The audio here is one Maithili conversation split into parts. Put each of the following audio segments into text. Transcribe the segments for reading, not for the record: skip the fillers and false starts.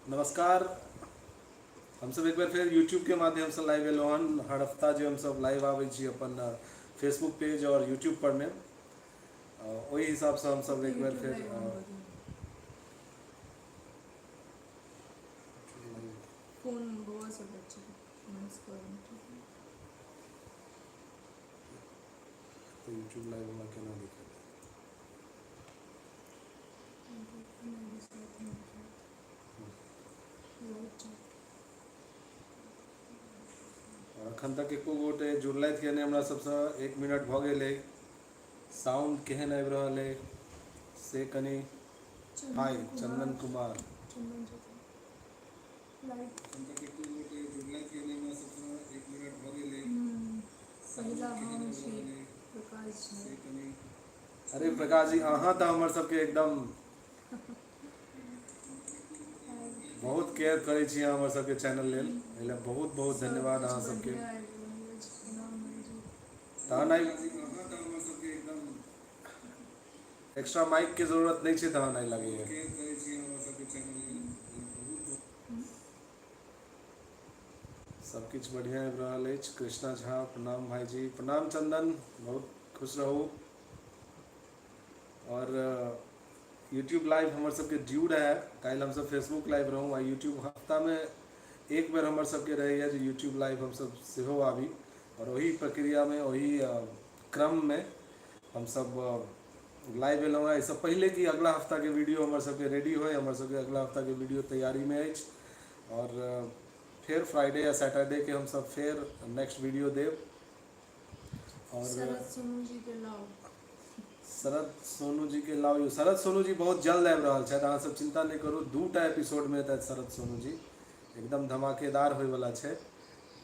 नमस्कार। हम सब एक बार फिर यूट्यूब के माध्यम से लाइव एलो हन। हर हफ्ता जो हम सब लाइव आबै छी अपन फेसबुक पेज और यूट्यूब पर में, वही हिसाब से हम सब एक बार फिर फोन बहुत सब बच्चे नॉइस तो यूट्यूब लाइव में केना दिखे अखन तक एको गोटे जुड़लथि या नहि हमरा सबसँ। 1 मिनट भऽ गेल अइ। साउंड केहन आबि रहल अइ से कनि। हाय चंदन कुमार। अखन तक एको गोटे जुड़लथि या नहि हमरा सबसँ। 1 मिनट भऽ गेल अइ। पहिला हम छी प्रकाश से झा। कनि। अरे प्रकाश जी, अहाँ तऽ हमर सबके एकदम बहुत केयर करै छी अहाँ हमर सबके चैनल लेल। एहि लेल बहुत बहुत धन्यवाद अहाँ सबके। तहन आइ एक्स्ट्रा माइक के जरूरत नहीं छै। तहन आइ लगैए सब किछु बढ़िया आबि रहल अछि। कृष्णा झा प्रणाम भाईजी। प्रणाम चंदन, बहुत खुश रहू। और यूट्यूब लाइव हमर सबके ड्यू रहै। काल्हि हमसब फेसबुक लाइव रहूँ आ यूट्यूब हफ्तामे एक बेर हमर सबके रहैए जे यूट्यूब लाइव हमसब सेहो आबी। और वही प्रक्रिया में, वही क्रम में हमसब लाइव एलहुँ। एहिसँ पहिले कि अगला हफ्ताके वीडियो हमर सबके रेडी होय। हमर सबके अगला हफ्ताके वीडियो तैयारीमे अछि। और फिर फ्राइडे या सैटरडे के हमसब फिर नेक्स्ट वीडियो देव। और शरद सोनू जी के लाओ। शरद सोनू जी के लाओ। शरद सोनू जी बहुत जल्द आबि रहल छथि। अहाँ सब चिंता नहीं करू। 2टा एपिसोडमे एतथि शरद सोनू जी। एकदम धमाकेदार होयवला छै।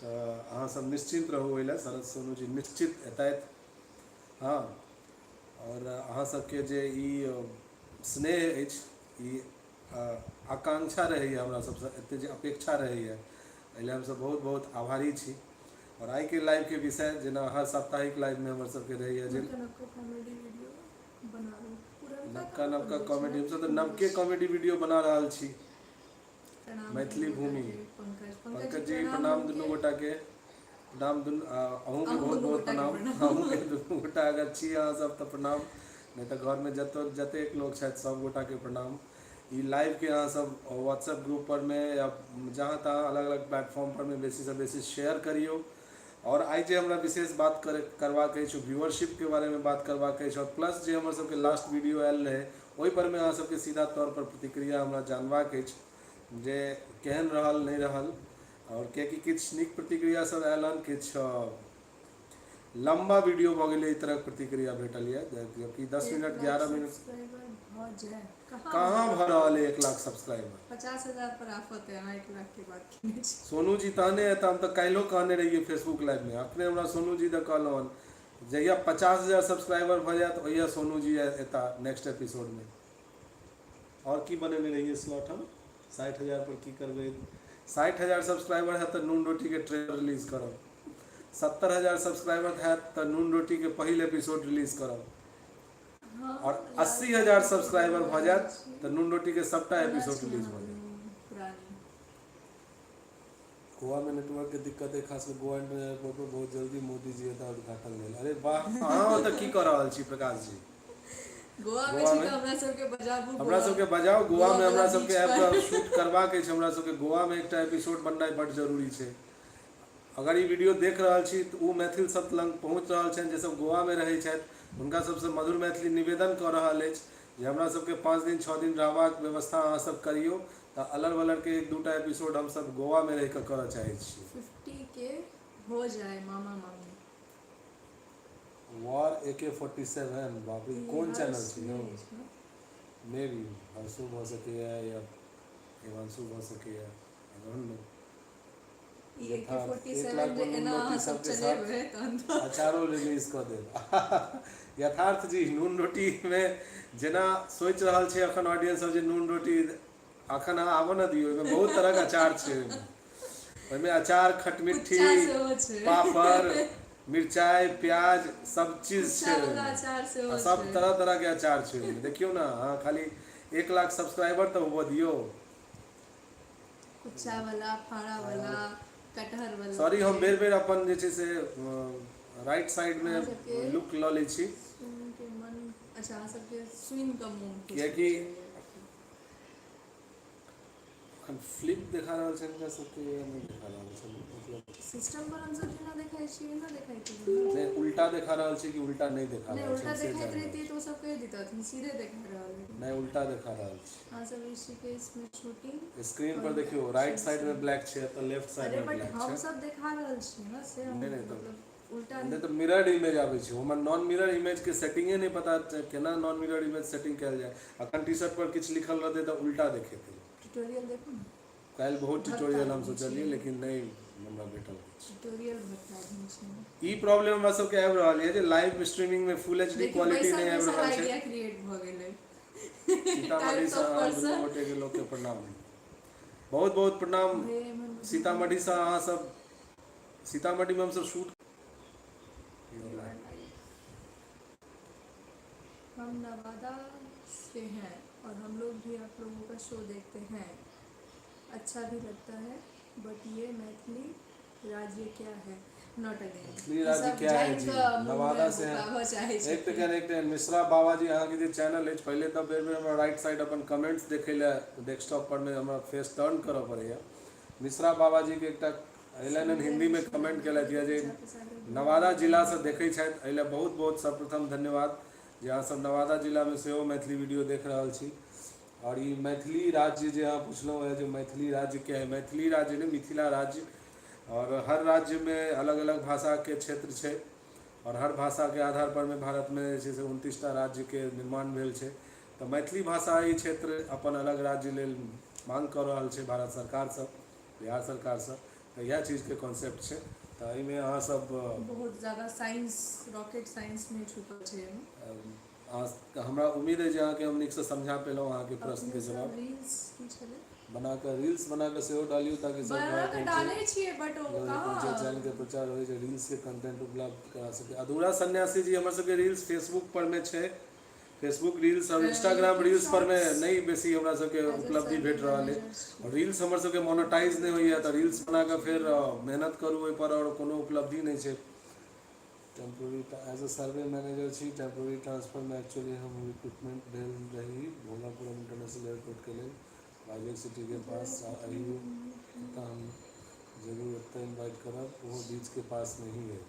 तऽ अहाँ सब निश्चिंत रहू ओहि लेल। शरद सोनू जी निश्चित एतथि। हाँ, और अहाँ सबके जे ई स्नेह अछि, ई आकांक्षा रहैए हमरा सबसँ, एतेक जे अपेक्षा रहैए, एहि लेल हमसब बहुत बहुत आभारी छी। और आइ के लाइव के विषय, जेना हर साप्ताहिक लाइव में हमर सबके रहैए जे कॉमेडी वीडियो बनाबू। नवका नवका कॉमेडी, हमसब तऽ नवके कॉमेडी वीडियो बना रहल छी। प्रणाम मैथिली दुनू भूमि। गोटाके। पंकज जी प्रणाम दुनू गोटाके। प्रणाम दुनू, अहूँके अहूँ बहुत दुनू बहुत गोटाके प्रणाम। अहूँके दुनू गोटा अगर छी अहाँ सब तऽ प्रणाम। नहीं तऽ घरमे जतेक लोक छथि सब गोटाके प्रणाम। ई लाइव के अहाँ सब व्हाट्सएप ग्रुप पर में या जहाँ तहाँ अलग अलग प्लेटफॉर्म पर में बेसी से बेसी शेयर करियौ। और आई जे हमरा विशेष बात करबाक अछि, व्यूअरशिप के बारे में बात करबाक अछि। और प्लस जे हमर सबके लास्ट वीडियो आयल रहे, ओहि पर में अहाँ सबके सीधा तौर पर प्रतिक्रिया हमरा जानबाक अछि जे केहन रहल नहीं रहल। और कियाकि किछु नीक प्रतिक्रिया सब आयल हन, किछु लम्बा वीडियो भऽ गेलै, एहि तरहक प्रतिक्रिया भेटल यऽ। जबकि 10 मिनट 11 मिनट कहाँ भऽ रहल है 1 लाख सब्सक्राइबर। 50,000 पर आफत है। अहाँ 1 लाख के बात केने छी। सोनू जी तहने एतऽ। हम तऽ काल्हिओ कहने रहियै फेसबुक लाइव में। अखने हमरा सोनू जी दऽ कहलहुँ हन, जहिया 50,000 सब्सक्राइबर भऽ जायत ओहिया सोनू जी एता नेक्स्ट एपिसोड में। और की बनेने रहिए स्लॉट हम 60,000 पर की करबै। 60,000 सब्सक्राइबर है तऽ नून रोटी के ट्रेलर रिलीज करब। 70,000 सब्सक्राइबर हैत तऽ नून रोटी के पहिल एपिसोड रिलीज करब। और 80,000 सब्सक्राइबर भऽ जायत तऽ नून रोटी के सबटा एपिसोड रिलीज भऽ जायत। गोवा में नेटवर्क के दिक्कत है, खास कर गोवा एयरपोर्ट पर बहुत जल्दी मोदी जी एता उद्घाटन लेल। अरे वाह, अहाँ ओतऽ की कऽ रहल छी प्रकाश जी? गोवा में गोवा छी में तऽ हमरा सबके बजाबू। हमरा सबके बजाउ। गोवा में हमरा सबके आबि कऽ शूट करबाक अछि। हमरा सबके गोवा में एकटा एपिसोड बननाइ बड्ड जरूरी छै। अगर ई वीडियो देख रहल छी तऽ ओ मैथिल सब लग पहुँच रहल छनि जे सब गोवा में रहै छथि। हुनका सबसँ मधुर मैथिली निवेदन कऽ रहल अछि जे हमरा सबके 5 दिन 6 दिन रहबाक व्यवस्था अहाँ सब करियौ। तऽ अलग अलग के 1-2टा एपिसोड हमसब गोवा में रहि कऽ करऽ चाहै छी। 50 के हो जाए मामा मामी। वॉर AK-47, बाप रे, कौन चैनल छै यौ? मे बी हर्षो भऽ सकैए या हिमांशु भऽ सकैए, आई डोंट नो। यथार्थ 1 लाख पर नून रोटी सबके साथ अचारो रिलीज कऽ देब। यथार्थ जी, नून रोटी में जेना सोचि रहल छै अखन ऑडियंस सब जे नून रोटी अखन अहाँ आबऽ न दियौ, ओहिमे बहुत तरहक अचार छै। ओहिमे अचार, खटमिट्ठी, पापड़, मिरचाइ, प्याज सब चीज छै ओहिमे। आ सब तरह तरह के अचार छै ओहिमे। देखियौ ने, अहाँ खाली 1 लाख सब्सक्राइबर तऽ हुअ दियौ। कुच्चा वाला, फाड़ा वाला, कटहर वाला। सॉरी हम बेर बेर अपन जे छै से राइट साइड अहाँ में सबके लुक लऽ लै छी, सुन के मन, अच्छा अहाँ सबके सुन के मोन खुश कियाकि भऽ जाइए। अखन फ्लिप देखा रहल छै हिनका सबके या नहि देखा रहल छै, मतलब सिस्टम पर हम सब जेना देखाइ छियै ना देखाइत नहि उल्टा देखा रहल छै कि उल्टा नहीं देखा नहीं रहल उल्टा छै से देखाइत जान रहती तो सब कह देता था, सीधे देखा रहा है। नहीं उल्टा देखा रहल छै। हाँ सब ऋषिकेश में शूटिंग स्क्रीन पर देखियो राइट साइड में ब्लैक छै तो लेफ्ट साइड अरे में बट ब्लैक हम छै। सब देखा रहल छी ना से हम नहीं तो मतलब उल्टा नहीं तो मिरर्ड इमेज आबै छै, हमर नॉन मिरर इमेज के सेटिंगे नहीं पता केना नॉन मिरर इमेज सेटिंग कैल जाए। अखन टी शर्ट पर किछ लिखल रहतै तो उल्टा देखेतै। ट्यूटोरियल देखो ना, काल्हि बहुत ट्यूटोरियल हम सोचलिए लेकिन नहीं हमरा भेटल। ट्यूटोरियल बता दी छी। ई प्रॉब्लम हमरा सबके आबि रहल है जे लाइव स्ट्रीमिंग में फुल एचडी क्वालिटी नहीं आबि रहल छै। आइडिया क्रिएट भ गेलै। सीतामढ़ी से अहाँ दुनू गोटे के लोग के प्रणाम, बहुत बहुत प्रणाम। सीतामढ़ी से अहाँ सब, सीतामढ़ी में हम सब शूट हम नवादा से हैं और हम लोग भी आप लोगों का शो देखते हैं, अच्छा भी लगता है, बट ये मैथिली राज्य क्या है, नॉट अगेन मैथिली राज्य क्या है जी, नवादा से हैं। एक तो कहने एक मिश्रा बाबा जी अहाँ के जे चैनल है पहले तो बेर बेर हमरा राइट साइड अपन कमेंट्स देखे ले डेस्कटॉप पर में हमरा फेस टर्न करऽ पड़ैया। मिश्रा बाबा जी के एकटा एलन हिंदी में कमेंट केला दिया जे नवादा जिला से देखै छथि, एहिले बहुत बहुत सर्वप्रथम धन्यवाद जे अहाँ सब नवादा जिला में सेहो मैथिली वीडियो देख रहल छी। और ये मैथिली राज्य जो अहाँ पुछलहुँ है जो मैथिली राज्य क्या है, मैथिली राज्य नहीं मिथिला राज्य। और हर राज्य में अलग अलग भाषा के क्षेत्र छै और हर भाषा के आधार पर में भारत में जे छै से 29टा राज्य के निर्माण भेल छै। तो मैथिली भाषा ई क्षेत्र अपन अलग राज्य लेल मांग कर रहल छै भारत सरकार से, बिहार सरकार से। तो यह चीज के कॉन्सेप्ट छै। तो एहिमे अहाँ सब बहुत ज़्यादा साइंस, रॉकेट साइंस में छुपल छै। हमरा उम्मीद है जे अहाँके हम नीक से समझा पेलहुँ अहाँके प्रश्न के जवाब। रील्स की छलै बनाकर रील्स बनाकर सेहो डालियो ताकि सब बना के डाले छिए बट ओ कहाँ चैनल के प्रचार होइ छै, रील्स के कंटेंट उपलब्ध करा सके। अधूरा सन्यासी जी हमर सबके रील्स फेसबुक पर में छै, फेसबुक रील्स और इंस्टाग्राम रील्स पर में नहीं बेसी हमरा सबके उपलब्धि भेट रहल है। और रील्स हमर सबके मोनेटाइज नहीं होइए तो रील्स बना के फिर मेहनत करू ओहि पर और कोनो उपलब्धि नहीं छै। Temporary age a survey manager छी, टेम्पोररी ट्रांसफर में एक्चुअली हम रिक्रूटमेंट भेल रही भोलापुरम इंटरनेशनल एयरपोर्ट के लिए वाइजैक सिटी के पास अहियो, तो हम जरूर एतऽ इन्वाइट करब, वो बीच के पास में ही है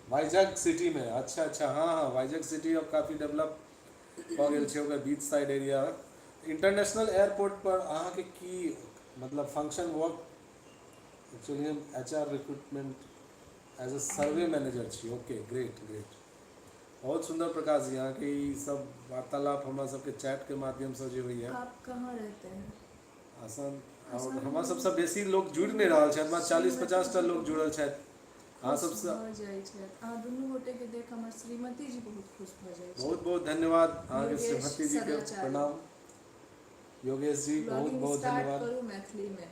वाइजैक सिटी में। अच्छा अच्छा हाँ हाँ वाइजैक सिटी अब काफ़ी डेवलप भऽ गेल छै, ओकर बीच साइड एरिया। इंटरनेशनल एयरपोर्ट पर अहाँ के की मतलब फंक्शन वर्क, एक्चुअली हम HR recruitment as a survey manager छी। ओके ग्रेट ग्रेट, बहुत सुंदर प्रकाश जी यहाँ के ई सब वार्तालाप हमरा सबके चैट के माध्यम से जे होइए। आप कहाँ रहते हैं? आसान और हमरा सबसे बेसी लोग जुड़ नहीं रहल छै, हमरा 40-50 टा लोग जुड़ल छथि। अहाँ सबसे भऽ जाइ छै, अहाँ दुनू गोटे के देख हमर श्रीमती जी बहुत खुश भऽ जाइ छै। बहुत बहुत धन्यवाद अहाँ के योगेश श्रीमती जी के सदाचारी। प्रणाम। योगेश जी बहुत ब्लॉगिंग बहुत स्टार्ट धन्यवाद। करू मैथिली में।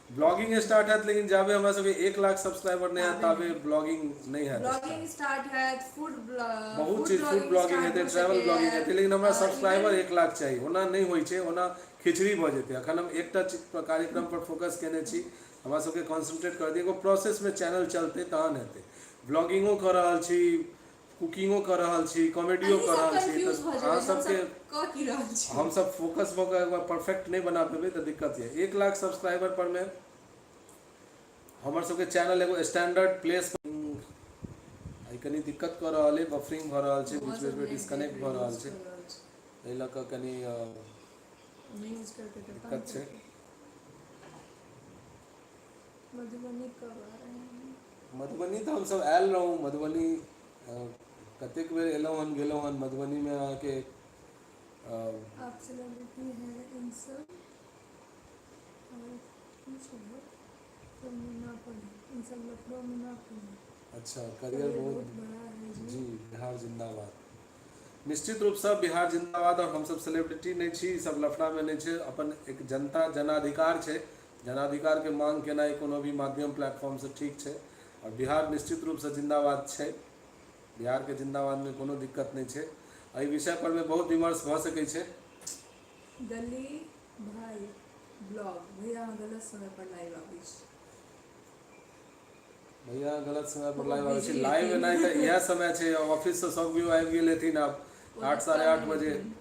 ब्लॉगिंग स्टार्ट हैत लेकिन जाबे हमरा सबके 1 लाख सब्सक्राइबर नहीं हैत ताबे ब्लॉगिंग नहीं हैत। ब्लॉगिंग स्टार्ट हैत, फूड बहुत चीज फूड ब्लॉगिंग हेतै, ट्रैवल ब्लॉगिंग हेतै, लेकिन हमरा सब्सक्राइबर 1 लाख चाहिए। ओना नहीं होइ छै, ओना खिचड़ी भऽ जेतै। अखन हम एकटा कार्यक्रम पर फोकस केने छी, हमरा सबके कॉन्सेंट्रेट कर दिए, एगो प्रोसेस में चैनल चलते तहन हेतै। ब्लॉगिंगो कर रहल छी, कुकिंगो कर रहल छी, कॉमेडियो कर रहल छी, तो अहाँ सबके हम सब फोकस भऽ कऽ एकबार परफेक्ट नहीं बना पेबै तो दिक्कत है। 1 लाख सब्सक्राइबर पर में हमर सबके चैनल एगो स्टैंडर्ड प्लेस आई कनी दिक्कत कर रहा है, बफरिंग भऽ रहल छै, बीच बीच में डिस्कनेक्ट भऽ रहल छै, एहि लऽ कऽ कनी दिक्कत छै। मधुबनी कब आ रहे हैं? मधुबनी तो हम सब आयल रहूँ, मधुबनी कतेक बेर एलहुँ हन गेलहुँ हन। मधुबनी में अहाँके आप सेलिब्रिटी हैं इन सब और तो ना पड़े, इन सब लफड़ों में ना पड़े। अच्छा करियर बहुत बड़ा है जी। बिहार जिंदाबाद, निश्चित रूप से बिहार जिंदाबाद। और हम सब सेलिब्रिटी नहीं छी, सब लफड़ा में नहीं छै, अपन एक जनता जनाधिकार छै, जनाधिकार के मांग केनाइ कोनो भी माध्यम प्लेटफॉर्म से ठीक छै। और बिहार निश्चित रूप से जिंदाबाद छै, बिहार के जिंदाबाद में कोनो दिक्कत नहीं छै। एहि विषय पर में बहुत विमर्श भऽ सकै छै। गली भाई ब्लॉग भैया अहाँ गलत समय पर लाइव आबी छी। भैया गलत समय पर बहुत लाइव आबै छी। busy लाइव हेथिन। नहीं तऽ इएह समय छै, ऑफिस से सब केओ आबि गेल हेथिन आब ओ 8 तऽ साढ़े कम 8 बजे। हेथिन।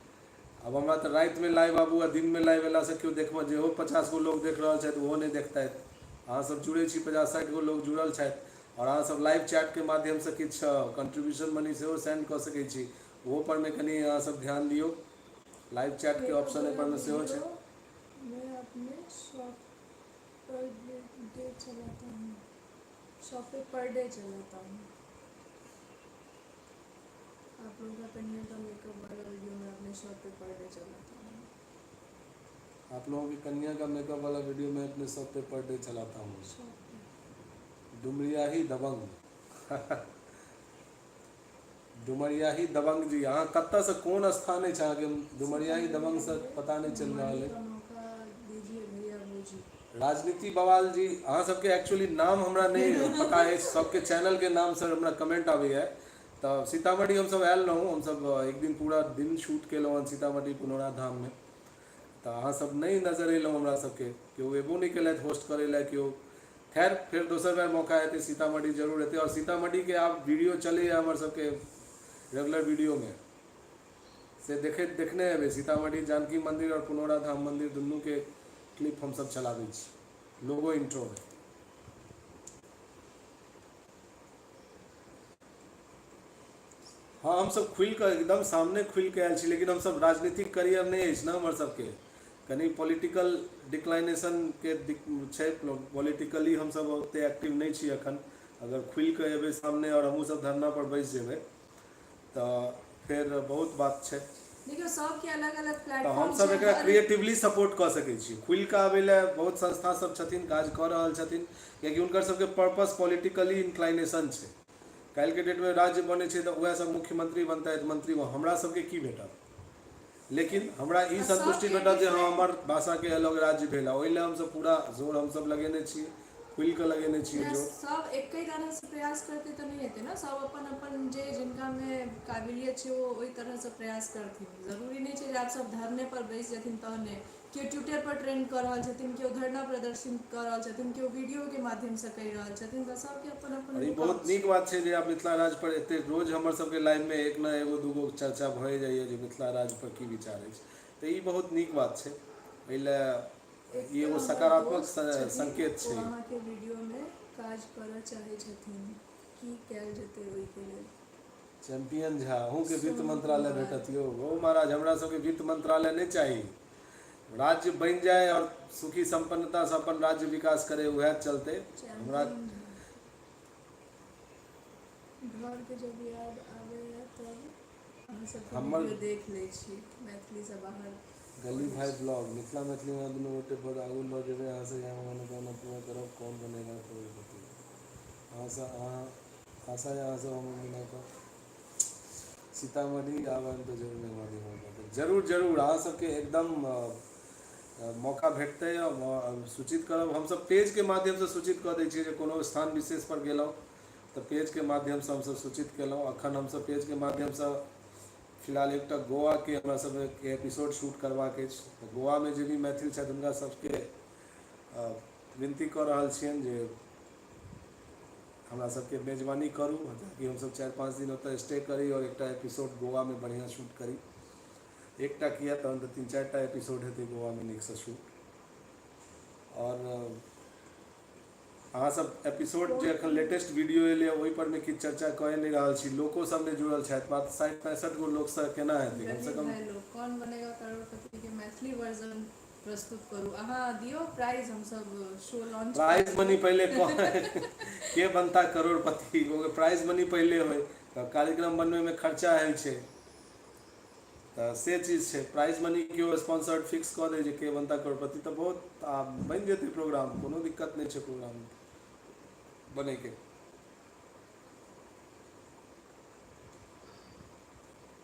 अब हमरा तऽ रातिमे लाइव आबू आ दिनमे लाइव अयलासँ केओ देखबऽ जेहो 50 गो लोग देख रहल छथि ओहो नहि देखतथि। अहाँसभ जुड़ै छी 50-60 गो लोग जुड़ल छथि और अहाँसभ लाइव चैटके माध्यमसँ किछु कंट्रीब्यूशन मनी सेहो सेंड कऽ सकै छी, ओहो परमे कनि अहाँसभ ध्यान दियौ। लाइव चैटके मेकअप ऑप्शन वाला एहिपरमे सेहो वीडियो छै। मैं अपने शॉप पर डे चलाता हूँ, शॉप पे पर डे चलाता हूँ। आप लोगों का कन्या का मेकअप वाला वीडियो मैं अपने शॉप पे पर डे चलाता हूँ। आप लोगों की कन्या का मेकअप वाला वीडियो मैं अपने शॉप पे पर डे चलाता हूँ। शॉप पे डुमरियाही दबंग डुमरियाही दबंग जी, अहाँ कतऽसँ कोन स्थान अछि अहाँके? डुमरियाही दबंगसँ पता नहि चलि रहल बीमारी अइ। का मौका दीजिए भैया भौजी। राजनीति बवाल जी, अहाँ सबके एक्चुअली नाम हमरा नहीं पता है, सबके चैनल के नाम से हमरा कमेंट आबै है। तऽ सीतामढ़ी हमसब आयल रहौं, हमसब एक दिन पूरा दिन शूट केलहुँ हँ सीतामढ़ी पुनौरा धाममे। तऽ अहाँ सब नहीं नजर अयलहुँ हमरा सबके, केओ अयबो नहीं केलथि होस्ट करै लए केओ। खैर फेर दोसर बेर मौका हेतै सीतामढ़ी जरूर एतै, और सीतामढ़ीके आब वीडियो चलैए हमर सबके रेगुलर वीडियोमे से देखने हेबै। सीतामढ़ी जानकी मंदिर और पुनौरा धाम मंदिर दुनू के क्लिप हमसब चलाबै छी लोगो इंट्रोमे। हाँ हमसब खुलि कऽ एकदम सामने खुलि कऽ आयल छी, लेकिन हमसब राजनीतिक करियर नहीं अछि ने हमर सबके, कनि पॉलिटिकल डिक्लाइनेशनके छै। पॉलिटिकली हमसब ओतेक एक्टिव नहीं छी एखन। अगर खुलि कऽ एबै सामने और हमहूँ सब धरना पर बैसि जेबै तऽ फेर बहुत बात छै। देखियो सबके अलग अलग तऽ प्लेटफॉर्म हमसब छै, एकरा हर क्रिएटिवली सपोर्ट कऽ सकै छी। खुलि कऽ आबै लए बहुत संस्था सब छथिन, काज कऽ रहल छथिन, किएकि हुनकर सबके पर्पस पॉलिटिकली इंक्लाइनेशन छै। काल्हिके डेटमे राज्य बनै छै तऽ उएह सब मुख्यमंत्री बनतैथ, मंत्री हमरा सबके की भेटत? लेकिन हमरा ई संतुष्टि सबके भेटत जे हाँ डिफरेंट हमर भाषाके अलग राज्य भेल, ओहि लए हमसब पूरा जोर हमसब लगेने छियै, खुलि कऽ लगेने छियै जोर। सब एक ही तरह से प्रयास करते तो नहीं हेतै ना, सब अपन अपन जे जिनका में काबिलियत छै वो ओहि तरह से प्रयास करथिन। जरूरी नहीं छै जे आप सब धरने पर बैस जेथिन तहने। केओ ट्विटर पर ट्रेंड कऽ रहल छथिन, केओ धरना प्रदर्शन कऽ रहल छथिन, केओ वीडियो के माध्यम से कहि रहल छथिन, तऽ सबके अपन अपन और ई लुक बहुत आउट नीक छै। बात छै जे आब मिथिला राज्य पर एते रोज हमर सबके लाइवमे एक ना एगो दूगो चर्चा भए जाइए जे मिथिला राज्य पर की विचार अछि, तऽ ई बहुत नीक बात छै। एहि लए एक ई तऽ एगो हमर सकारात्मक दोस्त छथिन, संकेत ओ छै। अहाँके वीडियोमे काज करऽ चाहै छथिन, की कयल जेतै ओहिके लेल? चैंपियन झा, अहूँके वित्त सोनू मंत्रालय कुमार भेटत यौ। ओ महाराज हमरा सबके वित्त मंत्रालय नहीं चाही, राज्य बनि जाए और सुखी संपन्नतासँ अपन राज्य विकास करे, उएह चलतै हमरा। चैंपियन घरके जब याद आबैए तब अहाँ सबके हमर वीडियो देख लै छी, मैथिलीसँ बाहर गली पढ़ै भाई छी। ब्लॉग मिथिला मैथिलीमे दुनू गोटे बहुत आगू लऽ जेबै, अहाँसँ इएह मनोकामना पूरा करब, कौन बनेगा करोड़पति। अहाँसँ आशा अइ अहाँसब हमर मुलाकात सीतामढ़ी आबैन तऽ जरूर हमरा जरूर जरूर अहाँ सबके एकदम मौका भेटतै। सूचित करब, हमसब पेजके माध्यमसँ सूचित कऽ दै छियै जे कोनो स्थान विशेष पर गेलहुँ तऽ पेजके माध्यमसँ हमसब सूचित केलहुँ। एखन हमसब पेजके माध्यमसँ फिलहाल एकटा गोवाके हमरा सबके एपिसोड शूट करबाक अछि, तऽ गोवामे जे भी मैथिल छथि हुनका सबके विनती कऽ रहल छियनि जे हमरा सबके मेजबानी करू, ताकि हमसब 4-5 दिन ओतऽ स्टे करी और एकटा एपिसोड गोवामे बढ़िआँ शूट करी। एकटा किया तहन तऽ 3-4 टा एपिसोड हेतै गोवामे नीकसँ शूट। और अहाँसब एपिसोड जे एखन लेटेस्ट वीडियो एलैए ओहिपरमे किछु चर्चा कऽ नहि रहल छी, लोको सब नहि जुड़ल छथि, मात्र 60-65 गो लोकसँ केना हेतै? कमसँ गली कम भाई लोग कौन बनेगा करोड़पति के मैथिली वर्जन प्रस्तुत करू, अहाँ दियौ प्राइज, हमसब शो लॉन्च कऽ प्राइज मनी देबै। पहले के बनता करोड़पति, प्राइज मनी पहले होइ तऽ कार्यक्रम बनबैमे खर्चा होइ छै, तऽ से चीज छै। प्राइज मनी केओ स्पॉन्सर्ड फिक्स कऽ दै जे के बनता करोड़पति तऽ बहुत बनि जेतै प्रोग्राम, कोनो दिक्कत नहीं छै प्रोग्राम बनैके।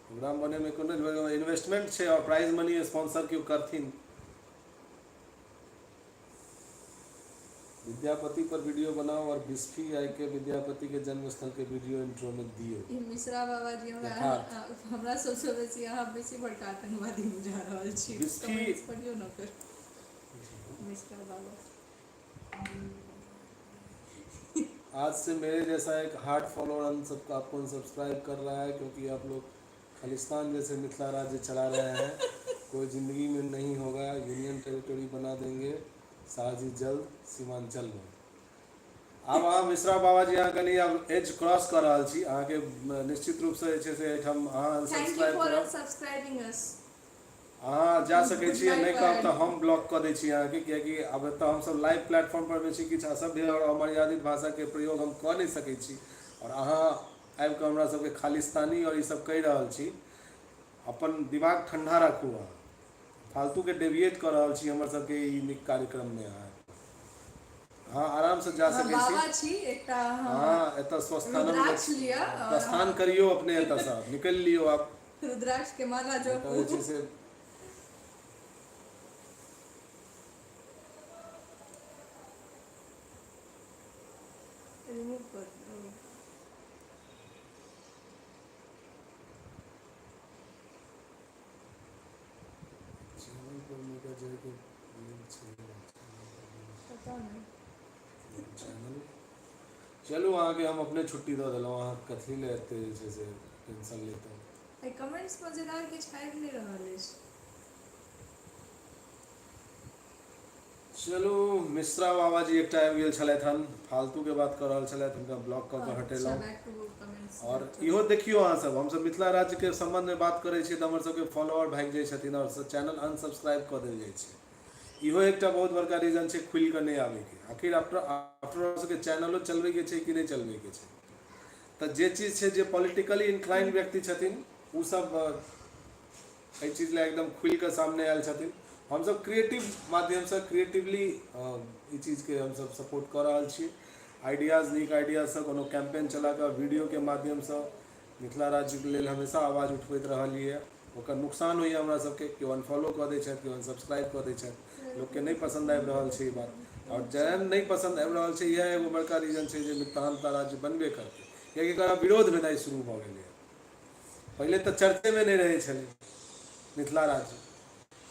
प्रोग्राम बनैमे कोनो इन्वेस्टमेंट छै और प्राइज मनी स्पॉन्सर केओ करथिन। विद्यापति पर वीडियो बनाओ और बिस्फी आइ के विद्यापति के जन्मस्थल के वीडियो इंट्रो में दियो। ई मिश्रा बाबा जी यथार्थ हमरा सबसँ बेसी अहाँ बेसी बड़का आतंकवादी बुझा रहल छी, बिस्फी कमेंट्स पढ़ियौ न ओकर। मिस्टर बाबा। आज से मेरे जैसा एक हार्ट फॉलोअर आपको अनसब्सक्राइब कर रहा है, क्योंकि आप लोग खालिस्तान जैसे मिथिला राज्य चला रहे हैं। कोई ज़िंदगी में नहीं होगा, यूनियन टेरिटरी बना देंगे साजी जल्द सीमांचल में। आब अहाँ मिश्रा बाबा जी अहाँ कनी आब एज क्रॉस कर रहल छी, अहाँके निश्चित रूप से जे छै से एहिठाम अहाँ थैंक यू अनसब्सक्राइब फॉर करब, सब्सक्राइबिंग अस। अहाँ जा सकै छी, Good नहि night, कहब तऽ bye. हम ब्लॉक कऽ दै छी अहाँके, कियाकि अब एतऽ हमसब लाइव प्लेटफॉर्म पर में छी, किछु असभ्य और अमर्यादित भाषाके प्रयोग हम कऽ नहि सकै छी, और अहाँ आबि कऽ हमरा सबके खालिस्तानी और ई सब कहि रहल छी। अपन दिमाग ठंडा राखू, अहाँ फालतू के डेविएट कर रहल छी हमर सबके ई नीक कार्यक्रम में। अहाँ आराम से जा हाँ, सकै छी, बाबा छी एकटा हाँ एतऽ स्वस्थानम रुद्राक्ष लिया और प्रस्थान करियो, अपने एतऽ से निकलि लियो आप। रुद्राक्ष के माला जो कहै छै से रिमूव कर चैनल पर मेरा जाके लिंक छै, पता नहीं। चैनल चलू अहाँके हम अपने छुट्टी दऽ देलहुँ, अहाँ कथी लए एते जे छै से टेंशन लेतहुँ। ए कमेंट्स मजेदार किछु आबि नहि रहल अछि। चलू मिश्रा बाबा जी एकटा आबि गेल छलथि हन, फालतू के बात कर रहल छलथि, हुनका ब्लॉक कऽ के हटेलहुँ। Bank to comments. और इहो देखियो अहाँ सब, हमसब मिथिला राज्य के संबंध में बात करै छियै तऽ हमर सबके फॉलोअर भागि जाइ छथिन और चैनल अनसब्सक्राइब कऽ देल जाइ छै। इहो एकटा बहुत बड़का रीजन छै खुलि कऽ नहि आबैके। आखिर आफ्टर सबके चैनलो चलबैके छै कि नहि चलबैके छै, तऽ जे चीज छै, जे पॉलिटिकली इंक्लाइन व्यक्ति छथिन ओ सब एहि चीज लए एकदम खुलि कऽ सामने आयल छथिन। हमसब क्रिएटिव माध्यमसँ क्रिएटिवली ई चीजके हमसब सपोर्ट कऽ रहल छी। आइडियाज, नीक आइडियासँ कोनो कैंपेन चला कऽ वीडियोके माध्यमसँ मिथिला राज्यके लेल हमेशा आवाज उठबैत रहलिए। ओकर नुकसान होइए हमरा सबके, केओ अनफॉलो कऽ दै छथि, केओ अनसब्सक्राइब कऽ दै छथि, लोकके नहि पसंद आबि रहल छै ई बात। और जहन नहीं पसंद आबि रहल छै, इएह एगो बड़का रीजन छै जे मिथिलांता राज्य बनबे करतै, कियाकि एकरा विरोध भेनाइ शुरू भऽ गेलै। पहिले तऽ चर्चे में नहीं रहै छलै मिथिला राज्य,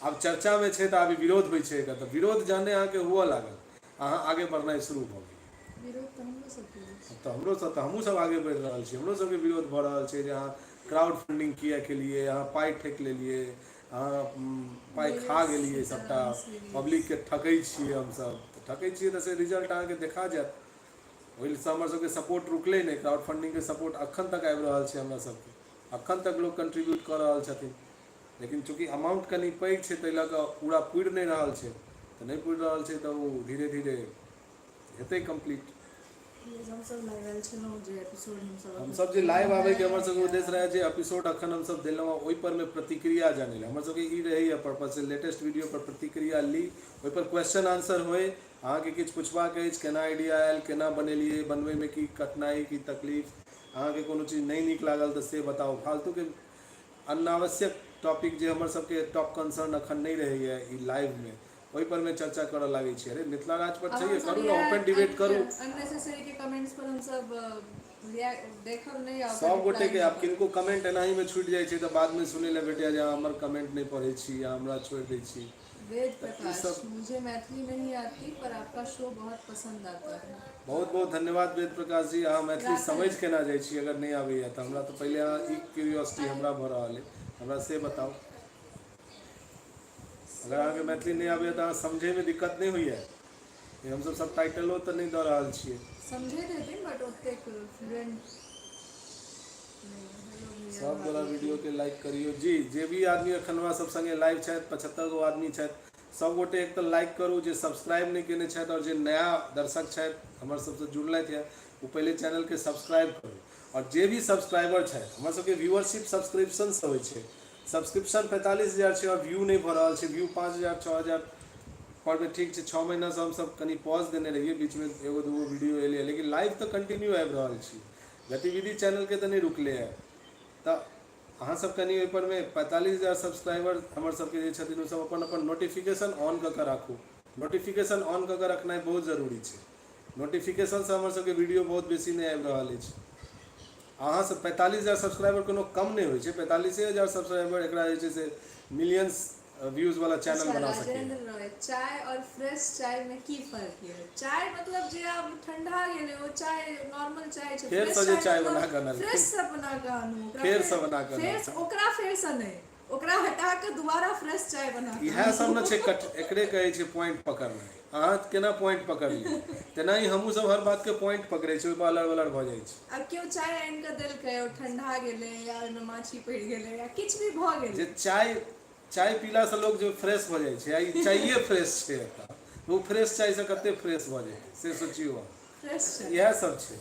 आब चर्चा में छै तऽ आब विरोध होइ छै एकर। तऽ विरोध जहने अहाँके हुअ लागल, अहाँ आगे बढ़नाइ शुरू भऽ गेल। विरोध तऽ हमरो सबके अछि। तऽ हमरो सब तऽ हमहूँ सब आगे बढ़ि रहल छी, हमरो सबके विरोध भऽ रहल छै जे अहाँ क्राउड फंडिंग किया केलिए, अहाँ पाइ ठकि लेलिए, अहाँ पाइ खा गेलिए, सबटा पब्लिक के ठकै छियै हमसब। तऽ ठकै छियै तऽ से रिजल्ट अहाँके देखा जायत। ओहिसँ हमर सबके सपोर्ट रुकलै नहि, क्राउड फंडिंग के सपोर्ट अखन तक आबि रहल छै हमरा सबके, अखन तक लोग कंट्रीब्यूट कऽ रहल छथिन। लेकिन चूँकि अमाउंट कनि पैघ छै, ताहि लऽ कऽ पूरा पुरि नहि रहल छै, तऽ नहि पुरि रहल छै तऽ ओ धीरे धीरे हेतै कम्प्लीट। हमसब लागल छलहुँ जे एपिसोड हमसब जे लाइव आबैके हमर सबके उद्देश्य रहै, जे एपिसोड अखन हमसब देलहुँ ओहि पर में प्रतिक्रिया जानै लए हमर सबके ई रहैए पर्पज, से लेटेस्ट वीडियो पर प्रतिक्रिया ली, ओहि पर क्वेश्चन आंसर होय, अहाँके किछु पुछबाक अछि, केना आइडिया आयल, केना बनेलिए, बनबैमे की कठिनाई की तकलीफ, अहाँके कोनो चीज नहीं नीक लागल तऽ से बताउ। फालतू के अनावश्यक टॉपिक जे हमर सबके टॉप कंसर्न अखन नहीं रहैए ई लाइव में, ओहि पर में चर्चा करऽ लागै छी। अरे मिथिला राज्य पर चाहिए करू ना, ओपन डिबेट करू। अननेसेसरी के कमेंट्स पर हम सब देखब नहीं, आब सब गोटे के आब किनको कमेंट एनाही में छूटि जाइ छै तऽ बाद में सुनै लए भेटैया जे हमर कमेंट नहीं पढ़ै छी या हमरा छोड़ि दै छी। वेद प्रकाश, मुझे मैथिली नहीं आती पर आपका शो बहुत पसंद आता है। बहुत बहुत धन्यवाद वेद प्रकाश जी, अहाँ मैथिली समझ केना जाइ छी अगर नहीं आबैया तऽ? हमरा तऽ पहिले अहाँ ई क्यूरियोसिटी हमरा भऽ रहल है, हमरा से बताउ। अगर अहाँके मैथिली नहीं आबैया तऽ अहाँ समझे में दिक्कत नहीं होइए? हमसब सब टाइटलो तऽ नहीं दऽ रहल छियै। समझे देथिन बट ओतेक फ्लुएंट सब गोरा वीडियो के लाइक करियो जी। जे भी आदमी एखन हमरा सब संगे लाइव छथि, 75 गो आदमी छथि, सब गोटे एक तऽ लाइक करू, जे सब्सक्राइब नहीं केने छथि और जे नया दर्शक छथि हमर सबसे जुड़लथि है, वो पहले चैनल के सब्सक्राइब करू। और जे भी सब्सक्राइबर छथि, हमर सबके व्यूअरशिप सब्सक्रिप्शन से होइ छै। सब्सक्रिप्शन 45,000 छै और व्यू नहीं भऽ रहल छै, व्यू 5,000 6,000 पर में ठीक छै। 6 महीना से हमसब कनी पॉज देने रहिए, बीच में एगो दूगो वीडियो एलिए, लेकिन लाइव तो कंटिन्यू आबि रहल छी, गतिविधि चैनल के तो नहीं रुकले है। तऽ अहाँ सब कनी ओहि पर में 45,000 सब्सक्राइबर हमर सबके जे छथिन, ओ सब अपन अपन नोटिफिकेशन ऑन कऽ के राखू। नोटिफिकेशन ऑन कऽ के रखनाइ बहुत जरूरी छै। नोटिफिकेशन से हमर सबके वीडियो बहुत बेसी नहीं आबि रहल अछि। अहाँ सब 45,000 सब्सक्राइबर कोनो कम नहीं होइ छै, 45,000 सब्सक्राइबर एकरा जे छै से मिलियंस व्यूज वाला चैनल अच्छा बना सके। राजेंद्र रॉय, चाय और फ्रेश चाय में की फर्क है? चाय मतलब जे आप ठंडा गेले ओ चाय नॉर्मल चाय छै, फेर फ्रेश से जे चाय मतलब बना के आनल, फ्रेश से बना के आनू, ओकरा फेर से बना के फेर आनल। ओकरा फेर से नहीं, ओकरा हटा के दोबारा फ्रेश चाय बना के इएह सब न छै एकरे कहै छै पॉइंट पकड़नाइ। अहाँ केना पॉइंट पकड़लियै, तेनाही हमहूँ सब हर बात के पॉइंट पकड़ै छी, ओहिपर अलग अलग भऽ जाइ छै। अब केओ चाय आनि के देलकै ओ ठंडा गेलै या ओहिमे माछी पड़ि गेलै या किछु भी भऽ जे गेलै, चाय पीला से लोग जो फ्रेश भऽ जाइ छै, आ ई चाइए फ्रेश छै एतऽ, ओ फ्रेश चाय से कते फ्रेश भऽ जेतै से सोचियौ अहाँ। फ्रेश चाय। इएह सब छै।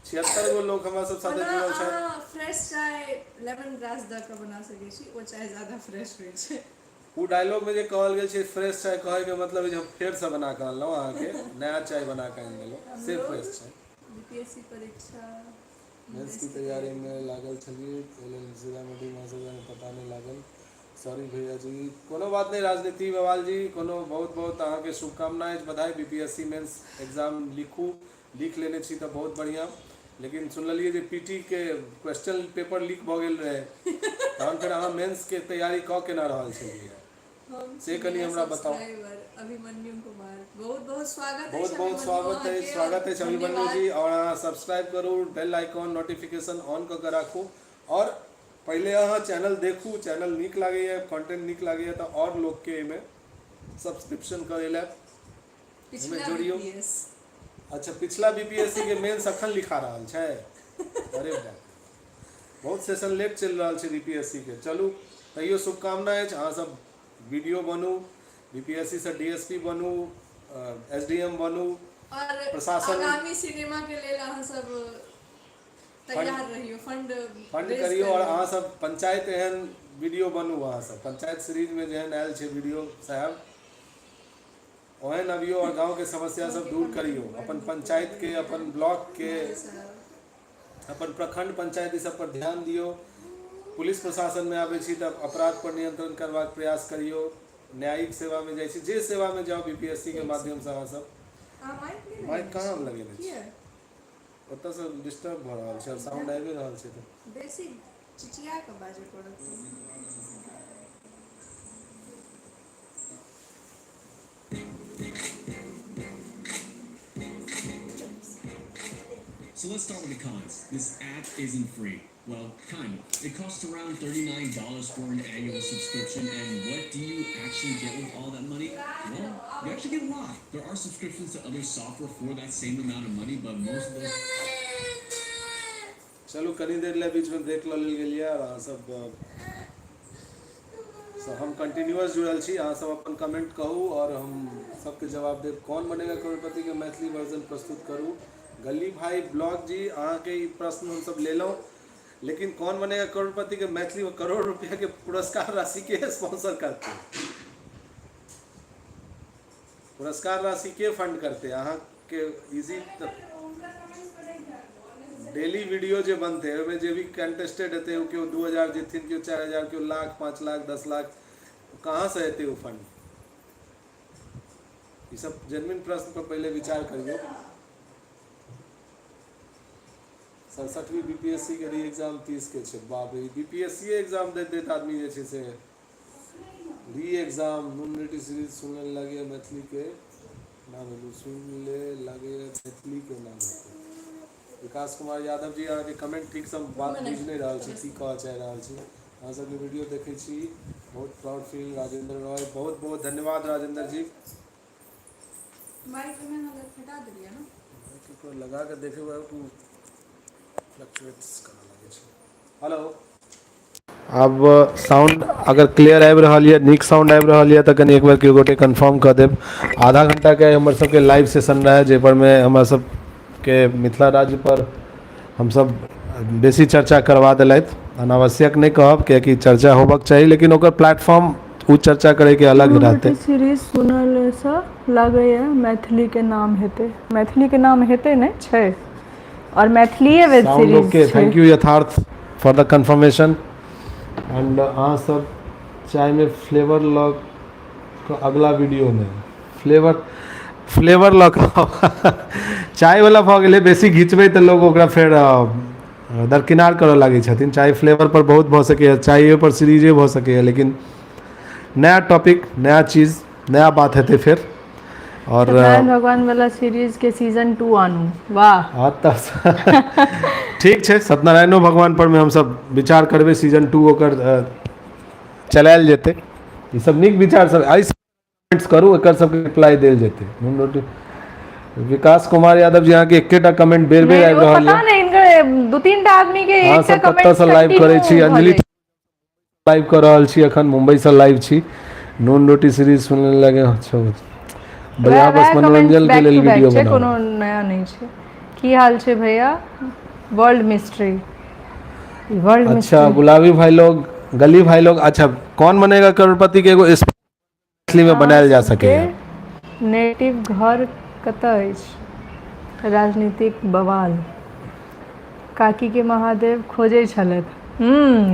76 गो लोग हमरा सब साथे ओना जुड़ल छै। अहाँ फ्रेश चाय लेमन ग्रास दऽ कऽ बना सकै छी, ओ चाय ज्यादा फ्रेश होइ छै। ओ डायलॉग में जे कहल गेल छै फ्रेश चाय, कहै के मतलब जे हम फेर से बना के अनलहुँ अहाँके नया चाय बना के आनि देलहुँ, से फ्रेश चाय। बीपीएससी परीक्षा मेंस की तैयारी में लागल छलिए, सीतामढ़ी में पता नहीं लागल, सॉरी भैया जी। कोनो बात नहीं, राजनीति बवाल जी, कोनो बहुत बहुत अहाँके शुभकामनाएं, बधाई। बीपीएससी मेंस एग्जाम लिख लेने छी तऽ बहुत बढ़िया। लेकिन सुनलिए जे पीटी के क्वेश्चन पेपर लीक भऽ गेल रहे, तहन फेर अहाँ मेंस के तैयारी कऽ केना रहल छलिए, से कनी हमरा बताओ। अभिमन्यु कुमार, बहुत बहुत स्वागत है, बहुत बहुत स्वागत है अभिमन्यु जी। और अहाँ सब्सक्राइब करू, बेल आइकॉन नोटिफिकेशन ऑन कऽ के राखू, और पहले अहाँ चैनल देखू, चैनल नीक लागैए, कंटेंट नीक लागैए तऽ और लोग के एहिमे सब्सक्रिप्शन करे ला एहिमे जोड़ियो। अच्छा, पिछला बीपीएससी के मेंस अखन लिखा रहल छै? अरे बाप, बहुत सेशन लेट चल रहा है बीपीएससी के। चलू तैयो शुभकामना है, अहाँ सब वीडियो बनू, बीपीएससी से डीएसपी बनू, एसडीएम बनू, और प्रशासन आगामी सिनेमा के लेल अहाँ सब तैयार रहियो, फंड करियो। और अहाँ सब पंचायत एहन वीडियो बनू, अहाँ सब पंचायत सीरीज में जेहन आयल छै वीडियो साहब, ओहन अबियो और गांव के समस्या सब दूर करियो। अपन पंचायत के, अपन ब्लॉक के, अपन प्रखंड पंचायत सब पर ध्यान दियो। पुलिस प्रशासन में आबै छी तब अपराध पर नियंत्रण करबाक प्रयास करियो। न्यायिक सेवा में जाइ छी, जे सेवा में जाओ बीपीएससी के माध्यम से अहाँ सब। माइक कहाँ हम लगेने छी, ओतऽ से डिस्टर्ब भऽ रहल छै, साउंड आबि रहल छै तऽ बेसी चिचिया के बाजे पड़त। So let's start with the cons. This app isn't free. Well, kind of. It costs around $39 for an annual subscription, and what do you actually get with all that money? Well, you actually get a lot. There are subscriptions to other software for that same amount of money, but most of them... चलो कनी देर ले बीच में ब्रेक लऽ लेल गेलियै। अहाँ सब हम कंटिन्यूअस जुड़ल छी, अहाँ सब अपन कमेंट कहू और हम सबके जवाब देब। कौन बनेगा करोड़पति के मैथिली वर्जन प्रस्तुत करूँ। गली भाई ब्लॉग जी, अहाँ के प्रश्न हम सब ले लो, लेकिन कौन बनेगा करोड़पति के मैथिली में करोड़ रुपया के पुरस्कार राशि के स्पॉन्सर करते हैं? पुरस्कार राशि के फंड करते हैं? अहाँ के इजी डेली वीडियो जो बनते हैं ओहिमे जे भी कंटेस्टेड हेतै, केओ 2000 जीतथिन, केओ 4000, केओ लाख, 5 लाख, 10 लाख, कहाँ से हेतै वो फंड? ये सब जेन्युइन प्रश्न पर पहले विचार करियो। 67वीं बीपीएससी के री एग्जाम 30 के छै। बाप रे, बीपीएससी एग्जाम देत आदमी जे छै से री एग्जाम यूनिवर्सिटी सीरीज सुनने लगे, मैथिली के नाम सुनले लगे, मैथिली के नाम हेतै। विकास कुमार यादव जी, अहाँ के कमेंट ठीक से बात बुझ नहीं रहा छी, की कह चाह रहा छी। अहाँ सबके वीडियो देखे छी, बहुत प्राउड फील। राजेंद्र रॉय, बहुत बहुत धन्यवाद राजेंद्र जी। माइक में हटा दिलिए ना, माइक पर लगा के देखे हुआ तो फ्लक्चुएट्स करने लगे छै। हेलो, अब साउंड अगर क्लियर आबि रहल यऽ, नीक साउंड आबि रहल यऽ तऽ कनी एक बेर केओ गोटे कन्फर्म कऽ देब। आधा घंटा के हमर सबके लाइव सेशन रहे, जाहि पर में हमरा सब के मिथिला राज्य पर हम सब बेसी चर्चा करवा देलथि। अनावश्यक नहीं कहब, कियाकि चर्चा होबक चाही, लेकिन ओकर प्लेटफॉर्म उ चर्चा करे के अलग रहते। सीरीज सुनल से लागैए मैथिली के नाम हेतै, मैथिली के नाम हेतै नहीं छै, और मैथिलीए web series okay, thank U यथार्थ फॉर द कंफर्मेशन। एंड अहाँ सब चाय में फ्लेवर लग अगला वीडियो में फ्लेवर लग चाय वाला भऽ गेलै, बेसी घिचबै तऽ लोग ओकरा फेर दरकिनार करऽ लागै छथिन। चाय फ्लेवर पर बहुत भऽ सकैए, चाय पर सीरीजे भऽ सकैए, लेकिन नया टॉपिक, नया चीज़, नया बात हेतै फिर। और सत्यनारायण भगवान वाला सीरीज के सीजन 2 आनू, वाह। हाँ ठीक छै, सत्यनारायणो भगवान पर में हम सब विचार करबै, सीजन 2 ओकर चलायल जेतै। ई सब नीक विचार सब, एहि कमेंट्स करू, एकर सबके रिप्लाई देल जेतै। विकास कुमार यादव जी अहाँके एकेटा कमेंट बेर बेर आबि रहल पता यऽ। नहीं इनकर 2-3 टा आदमी के अहाँ एकटा सब कमेंट कतऽ सँ लाइव करै छी? अंजलि लाइव कर रहल छी अखन, मुंबई से लाइव छी। नून रोटी सीरीज सुनने लगे। अच्छा बढ़िया, बस मनोरंजन के लेल वीडियो बनाओ। कोनो नया नहीं छै। की हाल छै भैया? वर्ल्ड मिस्ट्री, वर्ल्ड अच्छा मिस्ट्री। गुलाबी भाई लोग, गली भाई लोग, अच्छा कौन बनेगा करोड़पति के एगो असली में बनायल जा सके। नेटिव घर कतऽ अछि? राजनीतिक बवाल। काकी के महादेव खोजै छलथि।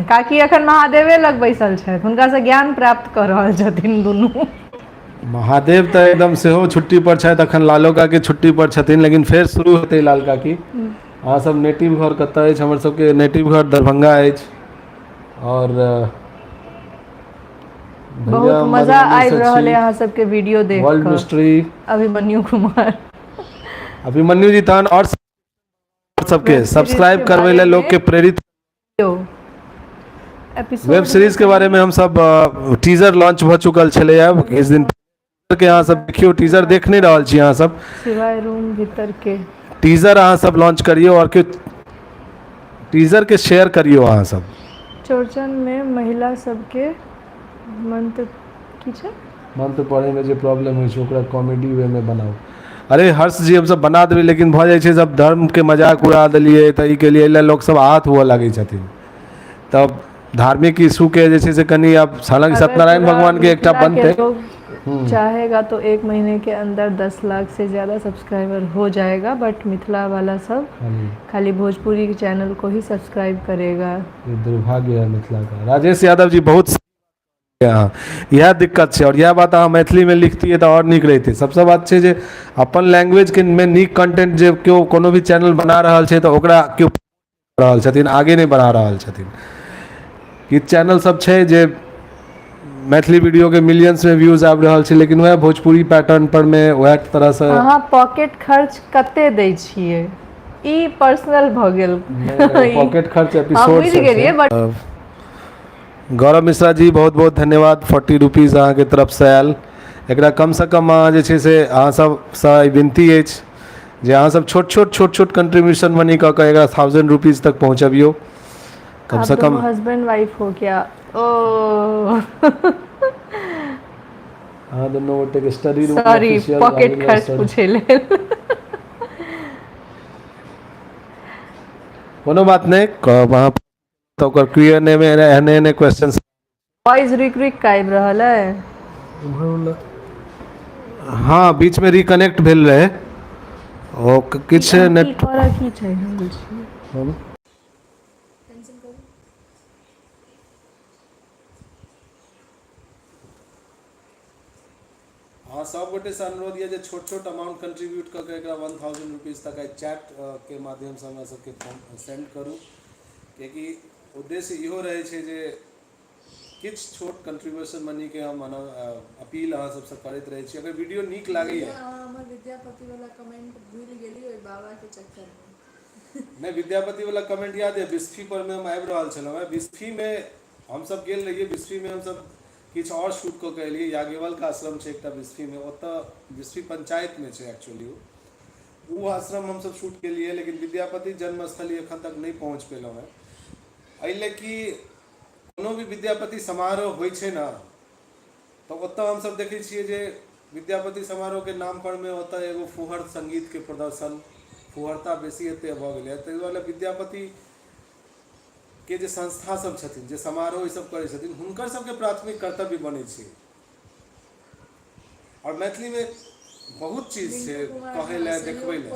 काकी अखन महादेवे लग बैसल छथि, हुनका से ज्ञान प्राप्त कऽ रहल छथिन दुनू। महादेव तऽ एकदम सेहो छुट्टी पर छथि अखन, लालो काकी छुट्टी पर छथिन, लेकिन फेर शुरू हेतै लाल काकी। अहाँ सब नेटिव घर कतऽ अछि? हमर सबके नेटिव घर दरभंगा अछि। और बहुत मजा आबि रहल है अहाँ सबके वीडियो देख वर्ल्ड कऽ। मिस्ट्री अभिमन्यु कुमार, अभिमन्यु जी, तहन और सबके सब्सक्राइब करबै ले लोग के प्रेरित। वेब सीरीज के बारे में हम सब टीजर लॉन्च भ चुकल छलै है इस दिन के। अहाँ सब देखियो, टीजर देख नहीं रहल छी अहाँ सब? सिवाय रूम भीतर के टीजर अहाँ सब लॉन्च करियो, और के टीजर के शेयर करियो अहाँ सब। चौरचन में महिला सबके मंत्र की छै? मंत्र पढ़े में जे प्रॉब्लम होइ छै ओकरा कॉमेडी वे में बनाओ। अरे हर्ष जी, हम सब बना देबै, लेकिन भऽ जाइ छै सब धर्म के मजाक उड़ा देलिए तऽ ई के लिए लोग सब आहत हुआ लागै छथिन। तब धार्मिक इशू के जे छै से कनी, अब हालांकि सत्यनारायण भगवान के एकटा बनते चाहेगा तो 1 महीने के अंदर 10 लाख से ज़्यादा सब्सक्राइबर हो जाएगा, बट मिथिला वाला सब खाली भोजपुरी के चैनल को ही सब्सक्राइब करेगा। ये दुर्भाग्य है मिथिला का। राजेश यादव जी बहुत यह दिक्कत है, और यह बात अहाँ मैथिली में लिखतिए तो और नीक रहते। सबसे बात है जे अपन लैंग्वेज के में नीक कंटेंट जे क्यों कोनो भी चैनल बना रहल छै तो ओकरा क्यों रहल छथिन, आगे नहीं बढ़ा रहल छथिन। कि चैनल सब छै जे मैथिली वीडियो के मिलियंस में व्यूज आबि रहल छै, लेकिन वह भोजपुरी पैटर्न पर में वह तरह से अहाँ पॉकेट खर्च कते दै छियै? ई पर्सनल भ गेल। पॉकेट खर्च हम एपिसोड बुझि गेलिए, बट गौरव मिश्रा जी बहुत बहुत धन्यवाद। 40 रुपीज अहाँ के तरफ से आयल। एकरा कम से कम अहाँ जे छै से अहाँ सब से विनती अछि जे अहाँ सब छोट छोट कंट्रीब्यूशन मनी कऽ के एकरा 1000 रुपीज तक पहुँचबियो कम से कम। हस्बैंड वाइफ हो क्या? ओ हाँ, दोनों गोटे के study room sorry, official pocket खर्च पूछे ले। कोनो बात नहीं, वहाँ तो ओकर Q&A में एहने क्वेश्चंस वॉइस रिक आबि रहल है। हाँ, बीच में रिकनेक्ट भेल रहे ओ किछ नेट की छै हम बुझिए। हाँ, सब गोटे से अनुरोध ये जे छोट अमाउंट कंट्रीब्यूट करके एकरा 1000 रुपीज तक आई चैट के माध्यम से हमरा सबके सेंड करू, कियाकि उद्देश्य इहो रहे छै जे किछ छोट कंट्रीब्यूशन मनी के हम अपील अहाँ सबसे करैत रहे छी। अगर वीडियो नीक लागैए, हमर विद्यापति वाला कमेंट भूल गेली ओइ बाबा के चक्कर में। नहीं, विद्यापति वाला कमेंट याद है, बिस्फी पर में हम आबि रहल छलहुँ हैं। बिस्फी में हम सब गेल रहिए, बिस्फी में हम सब किछु और शूट कऽ के एलिए। याज्ञवल का आश्रम छै एकटा बिस्फी में, ओतऽ बिस्फी पंचायत में छै एक्चुअली वो आश्रम हम सब शूट के लिए, लेकिन विद्यापति जन्मस्थली एखन तक नहीं पहुँच पेलहुँ हैं। एहि कि कोनो भी विद्यापति समारोह होइ छै ना, तो ओतऽ हम सब देखै छियै जे विद्यापति समारोह के नाम पर में ओतऽ एगो फुहर संगीत के प्रदर्शन, फुहरता बेसी एते भऽ गेलै। ताहि दुआरे विद्यापति के जे संस्था सब छथिन, जे समारोह ई सब करै छथिन, हुनकर सबके प्राथमिक कर्तव्य बनै छै। और मैथिली में बहुत चीज छै कहै लए, देखबै लए।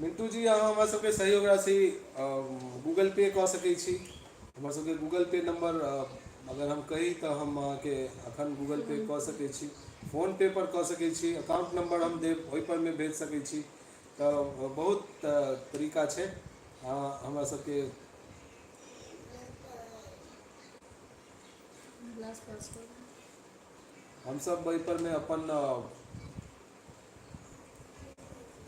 मिंटू जी, अहाँ हमरा सबके सहयोग राशि गूगल पे कऽ सकै छी। हमर सबके गूगल पे नंबर अगर हम कही तो हम अहाँके अखन गूगल पे कऽ सकै छी, फोन पे पर कऽ सकै छी, अकाउंट नंबर हम देब ओहि पर में भेज सकै छी। तो बहुत तरीका छै। हमरा सबके आसपास का। हम सब वही पर में अपन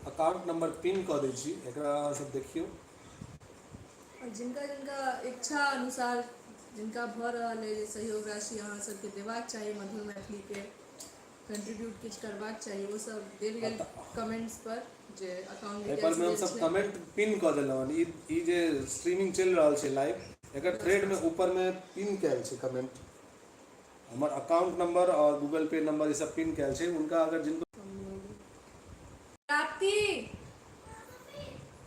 अकाउंट नंबर पिन कऽ दै छी, एकरा अहाँ सब देखियौ। और जिनका जिनका इच्छा अनुसार जिनका भऽ रहल है जे सहयोग राशि अहाँ सबके देबाक चाही मधुर मैथिली के कंट्रीब्यूट किछु करबाक चाही, वो सब देल गेल कमेंट्स पर जे अकाउंट एहि पर डिटेल्स में हम देल सब छै। कमेंट पिन कऽ देलहुँ हन। ई जे स्ट्रीमिंग चलि रहल छै लाइव, एकर थ्रेड में ऊपर में पिन कयल छै कमेंट। हमर अकाउंट नंबर और गूगल पे नंबर ये सब पिन कयल छै। उनका अगर जिनको प्राप्ति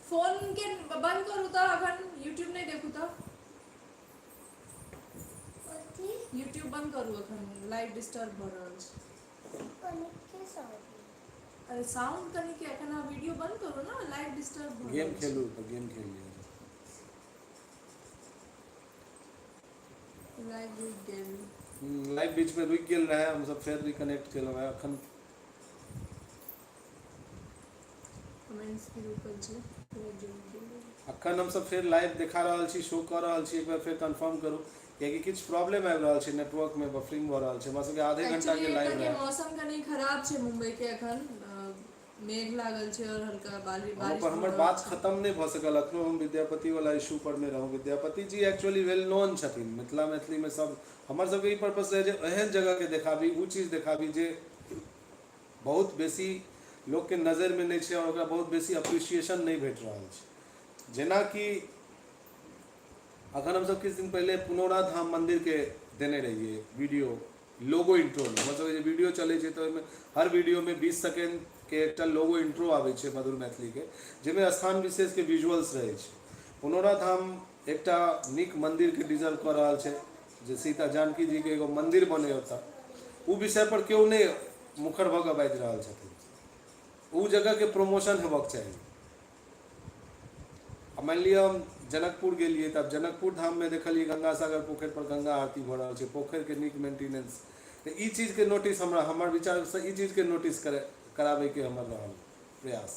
फोन के बंद करू तऽ अखन यूट्यूब नहीं देखू तऽ यूट्यूब बंद करू, अखन लाइव डिस्टर्ब भऽ रहल छै। अरे साउंड कनी के अखन अहाँ वीडियो बंद करू ना, लाइव डिस्टर्ब भऽ गेम रहल छै। खेलू तऽ गेम खेल लिअ। लाइव रुक गेल। लाइव बीच में रुकि गेल रहे, हम सब फेर रिकनेक्ट केलहुँ है। अखन कमेंट्स भी रुकल छै, लाइव रुक गेल। अखन हम सब फेर लाइव देखा रहल छी, शो कऽ रहल छी। एक बार फेर कंफर्म करू, कियाकि किछु प्रॉब्लम आबि रहल छै, नेटवर्क में बफरिंग भऽ रहल छै। हमरा सबके आधे घंटा के लाइव एक्चुअली रहे। मौसम कनी खराब छै मुंबई के अखन, मेघ लागल छै और हल्का बारिश पर भऽ हमर रहल बात छै। खत्म नहीं भऽ सकल। अखनो हम विद्यापति वाला इशू पर में रहूँ। विद्यापति जी एक्चुअली वेल नोन छथिन मिथिला मैथिली में। सब हमर सबके ई पर्पस रहे जे एहन जगह के देखाबी, उ चीज देखाबी जे बहुत बेसी लोग के नजर में नहीं छै और ओकरा बहुत बेसी अप्रिसिएशन नहीं भेट रहल छै। जेना कि अखन हम सब किछु दिन पहले पुनौरा धाम मंदिर के देने रहिए वीडियो, लोगो इंट्रो में। मतलब जे वीडियो चले छै तो हर वीडियो में 20 सेकेंड के एकटा लोगो इंट्रो आबै छै मधुर मैथिली के, जेमे स्थान विशेष के विजुअल्स रहै छै। पुनौरा धाम एकटा नीक मंदिर के डिजर्व कऽ रहल छै, जे सीता जानकी जी के एगो मंदिर बने ओतऽ। उ विषय पर केओ नहीं मुखर भऽ कऽ बाजि रहल छथिन। उ जगह के प्रमोशन हेबाक चाही। मान लिअ हम जनकपुर गेलिए, तब जनकपुर धाम में देखलिए गंगा सागर पोखरि पर गंगा आरती भऽ रहल छै, पोखरि के नीक मेंटेनेंस। तऽ ई चीज के नोटिस हमर विचार से ई चीज के नोटिस कराबे के हमर रहल प्रयास।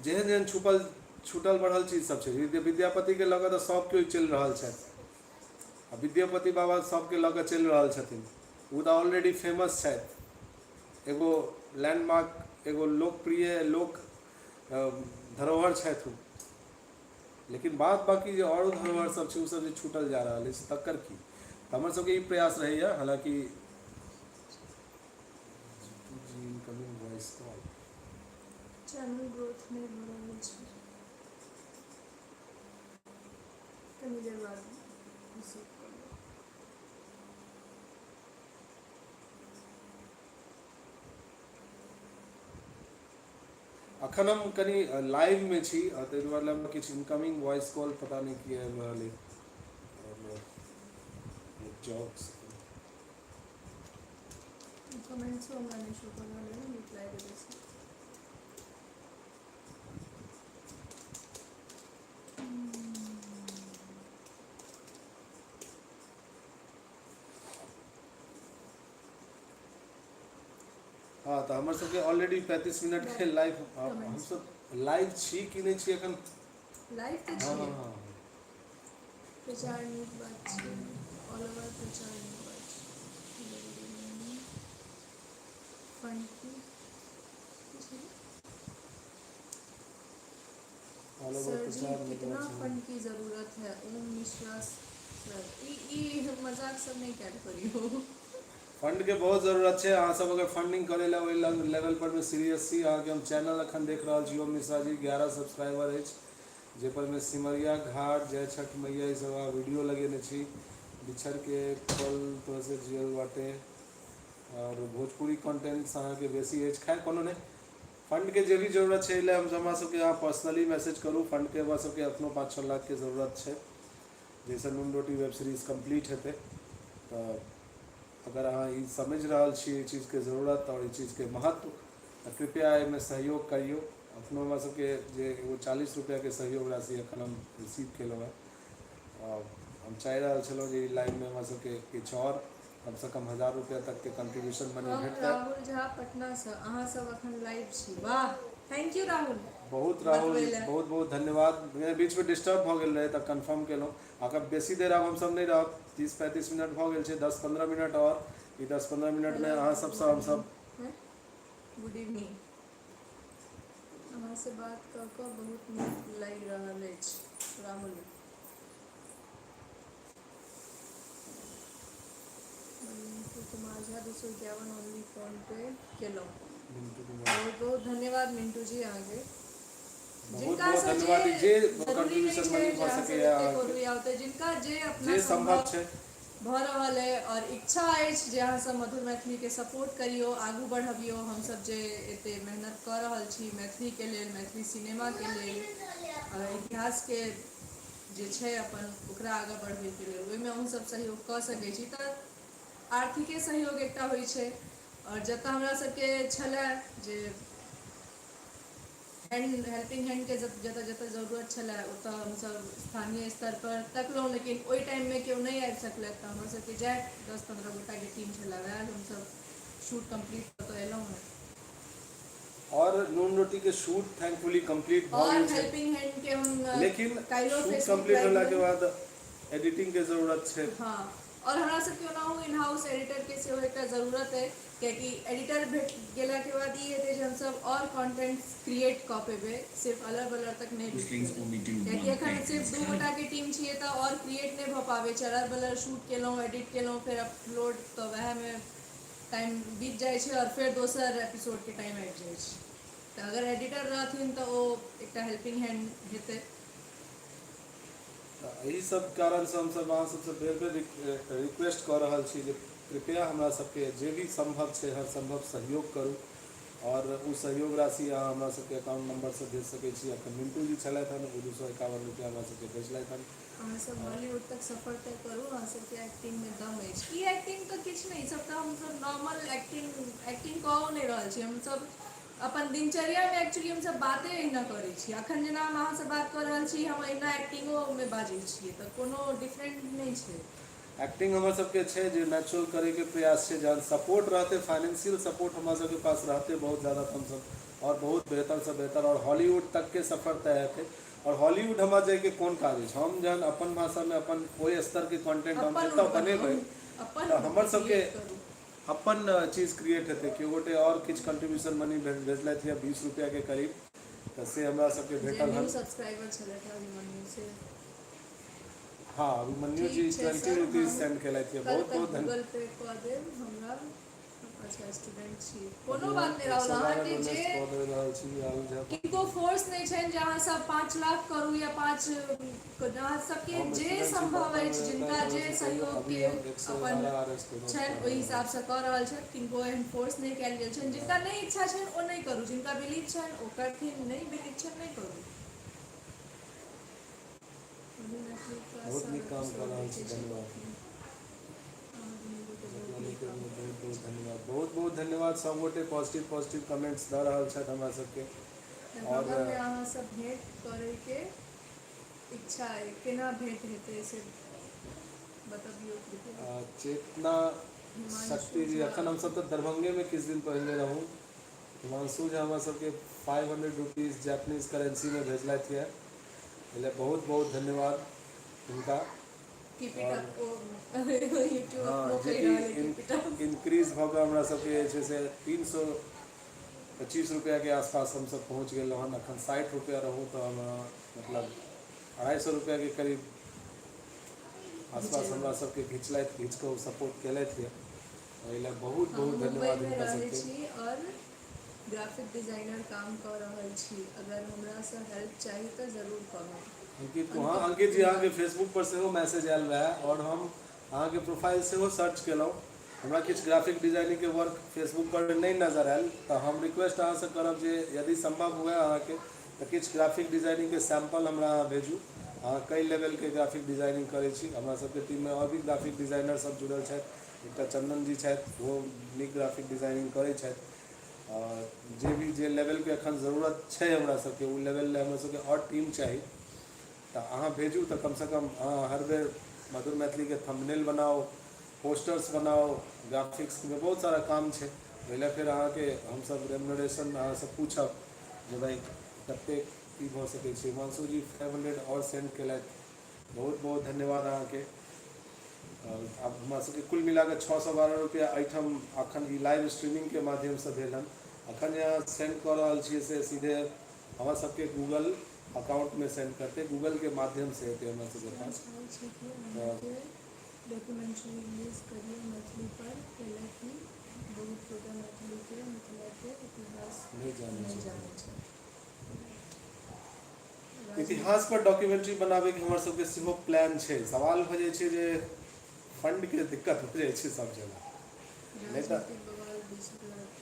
जेहन जेहन छूटल बढ़ल चीज सब छै, विद्यापति के लऽ कऽ तऽ सब केओ चलि रहल छथि। आ विद्यापति बाबा सबके लऽ कऽ चलि रहल छथिन। उ तऽ ऑलरेडी फेमस छथि, एगो लैंडमार्क, एगो लोकप्रिय लोक धरोहर छथि उ। लेकिन बाद बाकी जे और धरोहर सब छै, उ सब जे छूटल जा रहल अछि तकर की। तऽ हमर सबके ई प्रयास रहैया। हालांकि incoming voice call channel growth नहीं भऽ रहल छै, कनी देर बाद रिसीव कर लेब। अखन हम कनी लाइव में छी, ताहि दुआरे हमरा किछु इनकमिंग वॉइस कॉल पता नहीं किए आबि रहल है। जॉब्स कमेंट्स हमरा नहीं शो कर रहल है, रिप्लाई देबै से। हाँ, तो हमर सबके ऑलरेडी 35 मिनट के लाइव, हम सब लाइव छी कि नहीं छी एखन। लाइव तऽ हाँ छियै। हाँ प्रचार नीक बात छै, ऑल ओवर प्रचार नीक बात छै। फंड की ऑल ओवर सर जी प्रचार कितना फंड की जरूरत है? ओम विश्वास सर, ई मजाक सब नहीं कैद करियो। फंड के बहुत जरूरत है। अहाँ सब अगर फंडिंग करे ला ओइ लेवल पर में सीरियस छी, अहाँ के हम चैनल अखन देख रहल छी ओम मिश्रा जी 11 सब्सक्राइबर अछि, जे पर में सिमरिया घाट, जय छठ मैया ई सब वीडियो लगेने छी। बिछड़ के पल तो से जियल बाटे और भोजपुरी कंटेंट्स अहाँ के बेसी अछि। खैर कोनो नहीं, फंड के जे भी जरूरत है इला हमरा सबके यहाँ पर्सनली मैसेज करू। फंड के हमरा सबके अपनो 5-6 लाख के जरूरत है, जैसे नून रोटी वेब सीरीज कंप्लीट हेतै। तो अगर अहाँ ई समझ रहल छी ई चीज़ के ज़रूरत और ई चीज़ के महत्व, तो कृपया एहिमे सहयोग करियो। अपनो हमरा सबके जे एगो 40 रुपया के सहयोग राशि एखन हम रिसीव केलहुँ है, और हम चाहि रहल छलहुँ जे ई लाइन में हमरा सबके किछु और कम से कम 1000 रुपया तक के कंट्रीब्यूशन मनी हम भेटतै। राहुल झा पटना से, अहाँ सब अखन लाइव छी। वाह, थैंक यू राहुल। बहुत राहुल बतबैले। बहुत बहुत धन्यवाद। मैं बीच में डिस्टर्ब भ गेल रहे तऽ कंफर्म केलहुँ। अगर बेसी देर आब हमसब नहीं रहब, 30-35 मिनट भ गेल छै, 10-15 मिनट और ई 10-15 मिनट में अहाँ सबसँ हमसब गुड इवनिंग। अहाँ से बात कऽ कऽ बहुत नीक लागि रहल अछि राहुल। कुमार झा 251 ओनली फोन पे केलहुँ। मिंटू कुमार बहुत बहुत धन्यवाद मिंटू जी अहाँके। बहुत बहुत धन्यवाद। जे कंट्रीब्यूशन मनी भऽ सकैए अहाँके, जिनका जे अपना जे संभव संभव छै भऽ रहल है और इच्छा अछि जे अहाँ सब मधुर मैथिली के सपोर्ट करियो, आगू बढ़बियो। हम सब जे एते मेहनत कऽ रहल छी मैथिली के लेल, मैथिली सिनेमा के लेल, इतिहास के जे छै अपन ओकरा आगाँ बढ़बै के लेल, ओहिमे अहूँ सब सहयोग कऽ सकै छी। तऽ आर्थिके सहयोग एकटा होइ छै। और जतऽ हमरा सबके छलै जे हेल्पिंग हैंड के जतऽ जतऽ जरूरत छलै ओतऽ हमसब स्थानीय स्तर पर तकलहुँ, लेकिन ओहि टाइम में केओ नहीं आबि सकलै। तऽ हमरा सबके जाए 10-15 गोटा के टीम छलै, वएह हमसब शूट कंप्लीट कऽ कऽ एलहुँ हैं। और नून रोटी के शूट थैंकफुली कंप्लीट भऽ और गेल छै, हेल्पिंग हैंड के हम लेकिन काल्हिओ शूट फेसबुक कंप्लीट लाइव होला के में बाद एडिटिंग के जरूरत छै। हाँ, और हमरा सबके ओनाहु इन हाउस एडिटर के सेहो एकटा जरूरत है, कियाकि एडिटर भेट गेला के बाद ई हेतै जे हमसब और कंटेंट क्रिएट कऽ पेबै, सिर्फ अलग बलर तक नहीं Those रुकि things पेबै। only do कियाकि one एखन thing. सिर्फ It's 2 kind गोटा of के टीम छियै तऽ और क्रिएट नहीं भऽ पाबै छै। अलग बलर शूट केलहुँ, एडिट केलहुँ, फेर अपलोड, तऽ वएह में टाइम बीत जाइ छै और फेर दोसर एपिसोड के टाइम आबि जाइ छै। तऽ अगर एडिटर रहथिन तऽ ओ एकटा हेल्पिंग हैंड हेतै। यही सब कारण से हमसब अहाँ सबसे बेर बेर रिक्वेस्ट कऽ रहल छी जे कृपया हमरा सबके जे भी संभव छै हर संभव सहयोग करू। और उ सहयोग राशि अहाँ हमरा सबके अकाउंट नंबर से भेज सकै छी। अखन मिंटू जी छलथि हन, ओ 251 रुपया हमरा सबके भेजलथि हन। अहाँ सब बॉलीवुड तक सफर तय करू, अहाँ सबके एक्टिंग में दम अछि। ई एक्टिंग तऽ किछु नहीं, सब तऽ हमसब नॉर्मल एक्टिंग कऽ नहीं रहल छी। हमसब अपन दिनचर्या में एक्चुअली हमसब बाते अहिना करै छी। अखन जेना हम अहाँ से बात कऽ रहल छी, हम अहिना एक्टिंगो में बाजै छियै, तऽ कोनो डिफरेंट नहीं छै। एक्टिंग हमर सबके छै जे नेचुरल करे के प्रयास छै। जहन सपोर्ट रहते, फाइनेंशियल सपोर्ट हमरा सबके पास रहते बहुत ज़्यादा, तो हम सब और बहुत बेहतर से बेहतर और हॉलीवुड तक के सफर तय हेतै। और हॉलीवुड हमरा जाके कोन काज छै, हम जहन अपन भाषा में अपन ओहि स्तर के कंटेंट हम एतऽ बनेबै तऽ हमर सबके अपन चीज क्रिएट हेतै। केओ गोटे और किछु कंट्रीब्यूशन मनी भेजलथि है 20 रुपया के करीब, तऽ से हमरा सबके जे भेटल न्यू हन। सब्सक्राइबर छलथि हैं अभिमन्यु से हाँ, अभिमन्यु जी ठीक छै 20 सर, रुपीज हम सेंड केलथि है, कल बहुत तक बहुत धन्यवाद। गूगल पे कऽ देब हमरा। अच्छा स्टूडेंट छी, कोनो अभी बात हम नहीं राहुल, 112 अहाँके डोनेट जे कऽ दे रहल छी राहुल झा। किनको फोर्स नहीं छनि जे अहाँ सब 5 लाख करू या 5, अहाँ सबके हम जे स्टूडेंट छी संभव पटना अछि, में जिनका रहता जे हूँ, सहयोग अभी के हम अपन 112 RS डोनेट छनि कर ओहि रहे हिसाब हैं। से कऽ रहल छथि। किनको एहन फोर्स नहीं कयल गेल छनि, जिनका नहीं इच्छा छनि ओ नहीं करू, जिनका बिलीव छनि ओ करथिन, नहीं बिलीव छनि नहीं करू। बहुत नीक काम कर रहल छी, धन्यवाद। बहुत बहुत धन्यवाद, बहुत बहुत धन्यवाद। सब गोटे पॉजिटिव कमेंट्स दऽ रहल छथि हमरा सबके। और दरभंगा में अहाँ सब भेंट करे के इच्छा है, केना भेंट हेतै से बतबियौ कृपया। चेतना शक्ति जी, अखन हम सब तो दरभंगे में किछु दिन पहले रहूँ। हिमांशु झा हमरा सबके 500 रुपीज जापानीज करेंसी में भेजलथि है, इसलिए बहुत बहुत धन्यवाद उनका। कीप इट अप, यूट्यूब हाँ, अपनो जे कहि कि रहल है कीप इट अप। इंक्रीज भऽ कऽ हमरा सबके जे छै से 325 रुपया के आसपास हम सब पहुँच गेल हन। अखन 60 रुपया रहूँ तो हम मतलब 250 रुपया के करीब आसपास हमरा सबके घिचलथि, घीच कऽ सपोर्ट केलथि है, एहि लेल बहुत हम बहुत मुंबई धन्यवाद में हिनका रहै सबके। छी और ग्राफिक डिजाइनर काम कऽ रहल छी। अगर हमरा से हेल्प चाही तऽ जरूर कहब। अंकित को, हाँ अंकित जी अहाँके फेसबुक पर सेहो मैसेज आयल रहा और हम अहाँके प्रोफाइल सेहो सर्च केलहुँ। हमरा किछु ग्राफिक डिजाइनिंग के वर्क फेसबुक पर नहीं नजर आयल, तऽ हम रिक्वेस्ट अहाँ से करब जे यदि संभव हुए अहाँके तऽ किछु ग्राफिक डिजाइनिंग के सैम्पल हमरा अहाँ भेजू। अहाँ कई लेवल के ग्राफिक डिजाइनिंग करै छी, हमरा सबके टीम में और भी ग्राफिक डिजाइनर सब जुड़ल छथि। एकटा चंदन जी छथि, वो नीक ग्राफिक डिजाइनिंग करै छथि। और जे लेवल के एखन जरूरत छै हमरा सबके, ओ लेवल ले हमरा सबके और टीम चाही। तऽ अहाँ भेजू तऽ कम से कम अहाँ हर बेर मधुर मैथिली के थंबनेल बनाओ, पोस्टर्स बनाओ, ग्राफिक्स में बहुत सारा काम छै। ओहि लेल फिर अहाँके हमसब रेम्यूनरेशन अहाँ से पूछब जे भाई कतेक की भऽ सकै छै। हिमांशु जी 500 और सेंड केलथि, बहुत बहुत धन्यवाद अहाँके। आब हमरा सबके कुल मिला कऽ 612 रुपया एहिठाम अखन ई लाइव स्ट्रीमिंगके माध्यमसँ भेल हन। अखन जे अहाँ सेंड कऽ रहल छियै से सीधे हमरा सबके गूगल अकाउंटमे सेंड करतै, गूगलके माध्यमसँ हेतै हमरा सबके पास। डॉक्यूमेंट्री रिलीज करिए मैथिली पर, कैलाकि बहुत गोटा मैथिली के मिथिला के इतिहास नहीं जानै नहीं छै। जानै छै। इतिहास पर डॉक्यूमेंट्री बनाबैके हमर सबके सेहो प्लान छै। सवाल भऽ जाइ छै जे फंडके दिक्कत भऽ जाइ छै सब जगह। नहीं तो राजनीतिक बवाल 20 लाख।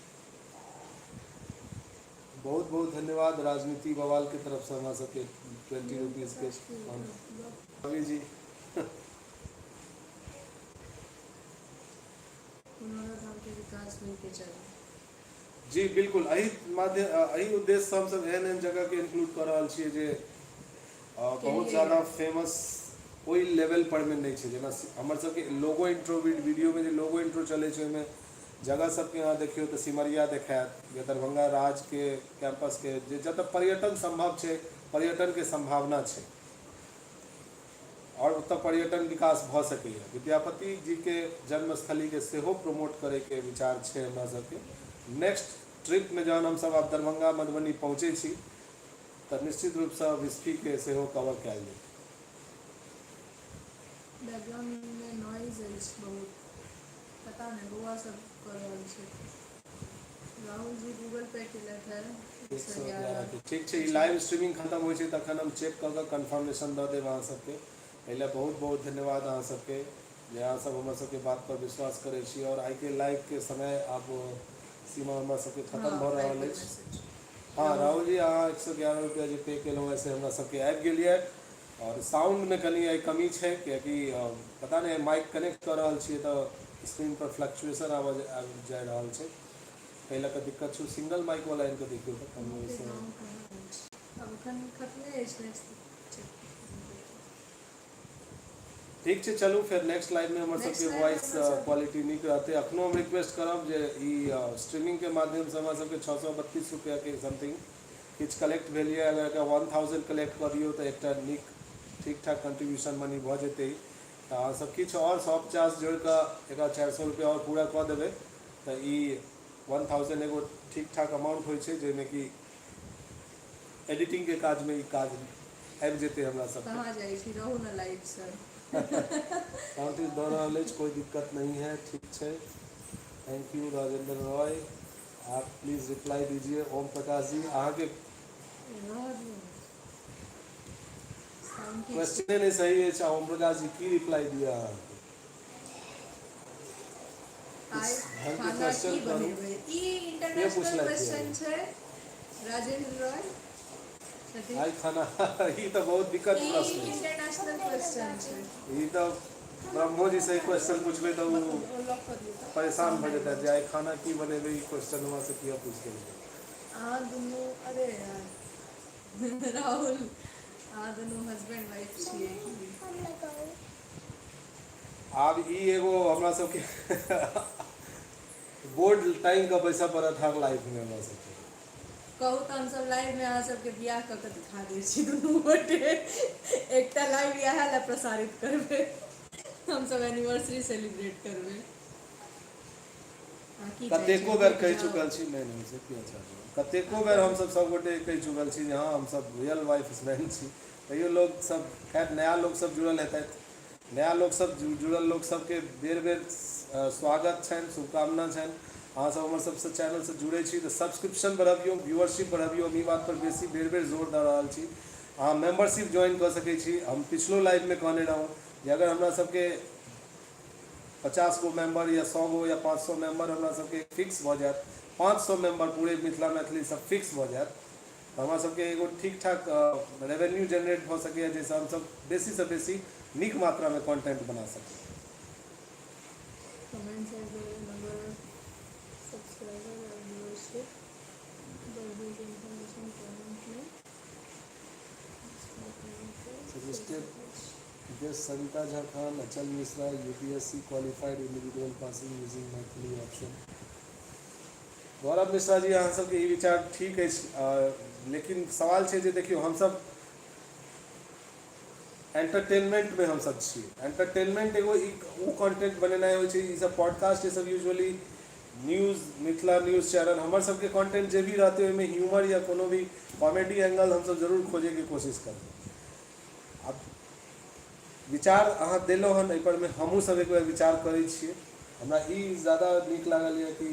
बहुत बहुत धन्यवाद राजनीति बवाल के तरफ से हमरा सबके 20 रुपीज़ के रवि जी। पुनरुद्धार के विकास होइके चाही। जी बिल्कुल, एही उद्देश्य से हमसब एहन एहन जगह के इंक्लूड कर रहल छियै जे बहुत ज़्यादा फेमस ओहि लेवल पर में नहीं छै। जेना हमर सबके लोगो इंट्रो वीडियो में जे लोगो इंट्रो चलै छै, ओहिमे जगह सबके अहाँ देखियौ तऽ सिमरिया देखायत, या दरभंगा राज के कैंपस के जे जतऽ पर्यटन संभव छै, पर्यटन के संभावना छै और ओतऽ पर्यटन विकास भऽ सकैए। विद्यापति जी के जन्मस्थली के सेहो प्रमोट करे के विचार छै हमरा सबके। नेक्स्ट ट्रिप में जहन हमसब आब दरभंगा मधुबनी पहुँचे छी तऽ निश्चित रूपसँ विस्फी के सेहो कवर कयल जेतै। बैकग्राउंड में नॉइज अछि बहुत, पता नहीं बौआ सब कर रहल छै। राहुल जी गूगल पे केलथि है 111। ठीक छै, ई लाइव स्ट्रीमिंग खत्म होइ छै तखन हम चेक कऽ कऽ कन्फर्मेशन दऽ देब अहाँ सबके। पहिले बहुत बहुत धन्यवाद अहाँ सबके जे अहाँ सब हमर सबके बात पर विश्वास करै छी। और आइ के लाइव के समय आब सीमा हमर सबके खत्म भऽ रहल अछि। हाँ राहुल जी, अहाँ 111 रुपया जे पे केलहुँ से हमरा सबके आबि गेल यऽ। और साउंड में कनी कमी छै, कियाकि पता नहीं माइक कनेक्ट कर रहल छियै तऽ स्क्रीन पर फ्लक्चुएशन आबि जा रहल छै, पहले का दिक्कत छै। सिंगल माइक वाला इनके देखियो तऽ कम वैसे अब अखन खतने अछि नेक्स्ट। ठीक छै, चलू फिर नेक्स्ट लाइव में हमर Next सबके live में वॉइस हमर सब- क्वालिटी नीक रहतै। अखनो हम रिक्वेस्ट करब जे ई स्ट्रीमिंग के माध्यम से हमरा सबके 632 रुपया के समथिंग किछु कलेक्ट भेल यऽ। अगर एकरा 1000 कलेक्ट कऽ दियौ तऽ एकटा नीक ठीक ठाक कंट्रीब्यूशन मनी भऽ जेतै। तऽ अहाँ सब किछु और 150 जोड़ि कऽ एकरा 400 रुपया और पूरा कऽ देबै तऽ ई 1000 एगो ठीक ठाक अमाउंट होइ छै, जाहिमे कि एडिटिंग के काज में ई काज आबि जेतै हमरा सबके। कहाँ जाइ छी, रहू ना लाइव सर। काउंटिंग दऽ रहल अछि, कोई दिक्कत नहीं है, ठीक है। थैंक यू राजेंद्र रॉय, आप प्लीज रिप्लाई दीजिए। ओम प्रकाश जी, अहाँ के क्वेश्चन नहीं सही है। ओम प्रकाश जी की रिप्लाई दिया अहाँ आइ ढंग के खाना क्वेश्चन की करू। बनेबै? ई के इंटरनेशनल पूछलथि क्वेश्चन छै राजेंद्र रॉय छथिन। आई खाना ई तो बहुत दिक्कत ई प्रश्न है। इंटरनेशनल क्वेश्चन छै। ई तो ब्रह्मो जी से क्वेश्चन पूछबे तो वो परेशान भऽ जेतै जे आई खाना की बनेबै। ई क्वेश्चन हमरा से किया पूछ के अहाँ दुनू, अरे यार राहुल, अहाँ दुनू हस्बैंड वाइफ छियै कि? आब ई एगो हमरा सबके बोर्ड टाइम का पैसा पड़त हर लाइफ में हमरा सबके। कहू तऽ हमसब लाइव में अहाँ सबके बियाह कऽ कऽ दिखा दै छी दुनू गोटे। एकटा लाइव इएह लए प्रसारित करबै, हमसब एनिवर्सरी सेलिब्रेट करबै। अहाँ की चाहै कतेको छी? बेर कहि चुकल छी, नहीं से की अच्छा छै। कतेको बेर हमसब सब गोटे कहि चुकल छी जे हाँ हमसब रियल वाइफ हस्बैंड छी। तैयो लोग सब, खैर नया लोग सब जुड़ल हेतैथ, नया लोग सब जुड़ल लोग सबके बेर बेर स्वागत छनि, शुभकामना छनि। अहाँ सब हमर सबसे चैनल से जुड़े छी तऽ सब्सक्रिप्शन बढ़बियौ, व्यूअरशिप बढ़बियौ। हम ई बात पर बेसी बेर बेर जोर दऽ रहल छी। अहाँ मेंबरशिप ज्वाइन कऽ सकै छी। हम पिछलो लाइव में कहने रहौं जे अगर हमरा सबके 50 गो मेंबर या 100 गो या 500 मेंबर हमरा सबके फिक्स भऽ जायत, 500 मेंबर पूरे मिथिला मैथिली सब फिक्स भऽ जायत तऽ हमरा सबके एगो ठीक ठाक रेवेन्यू जनरेट भऽ सकैए, जाहिसँ हमसब बेसी से बेसी नीक मात्रा में कंटेंट बना सकी। कमेंट से नंबर सब्सक्राइबर और व्यूअरशिप बढ़ने की इंफॉर्मेशन कमेंट में suggested guest Savita Jha Khan, Achal Mishra, UPSC qualified individual passing using Maithili option. Gaurav Mishra ji, अहाँ सबके ई विचार ठीक अछि। लेकिन सवाल छै जे देखियौ हमसब एंटरटेनमेंट में हमसब छी। एंटरटेनमेंट एगो वो कंटेंट बनेनाइ होइ छै। ई सब पॉडकास्ट ये सब usually news Mithila news channel हमर सबके कंटेंट जे भी रहते ओहिमे ह्यूमर या कोनो भी कॉमेडी एंगल हमसब जरूर खोजे के कोशिश करबै। अब विचार अहाँ देलहुँ हन एहि पर में हमहूँ सब एक बेर विचार करै छियै। हमरा ई ज़्यादा नीक लागल यऽ कि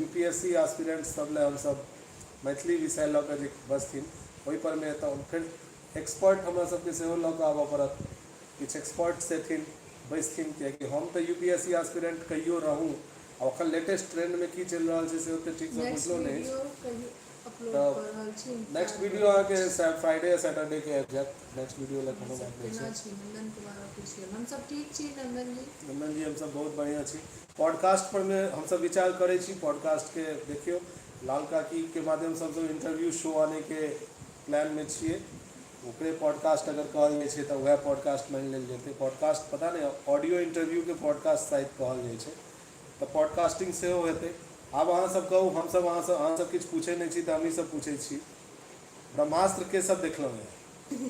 यूपीएससी एस्पिरेंट सब ले हमसब मैथिली विषय लऽ कऽ जे बसथिन ओहि पर में तऽ फेर एक्सपर्ट हमरा सबके सेहो लऽ कऽ आबऽ पड़त। किछु एक्सपर्ट सेथिन बैसथिन, कियाकि हम तऽ यूपीएससी एस्पिरेंट कहियो रहूँ आ ओकर लेटेस्ट ट्रेंड में की चलि रहल छै से ओते ठीक से बुझलो नहीं छै। नेक्स्ट वीडियो अहाँके फ्राइडे या सैटरडे के आबि जायत। नेक्स्ट वीडियो लए कोनो बात नहीं छै। नंदन कुमार ऑफिशियल हम सब ठीक छी नंदन जी। नंदन जी हमसब बहुत बढ़िया छी। पॉडकास्ट पर में हमसब विचार करै छी। पॉडकास्ट के देखियो लाल काकी के माध्यम से हमसब इंटरव्यू शो आने के प्लान में छियै। ओकरे पॉडकास्ट अगर कहल जाइ छै तऽ वएह पॉडकास्ट मानि लेल जेतै। पॉडकास्ट पता नहीं ऑडियो इंटरव्यू के पॉडकास्ट शायद कहल जाइ छै, तऽ पॉडकास्टिंग सेहो हेतै। आब अहाँ सब कहू, हमसब अहाँ सब किछु पूछै नहीं छी तऽ हमही सब पूछै छी। ब्रह्मास्त्र के सब देखलहुँ हैं?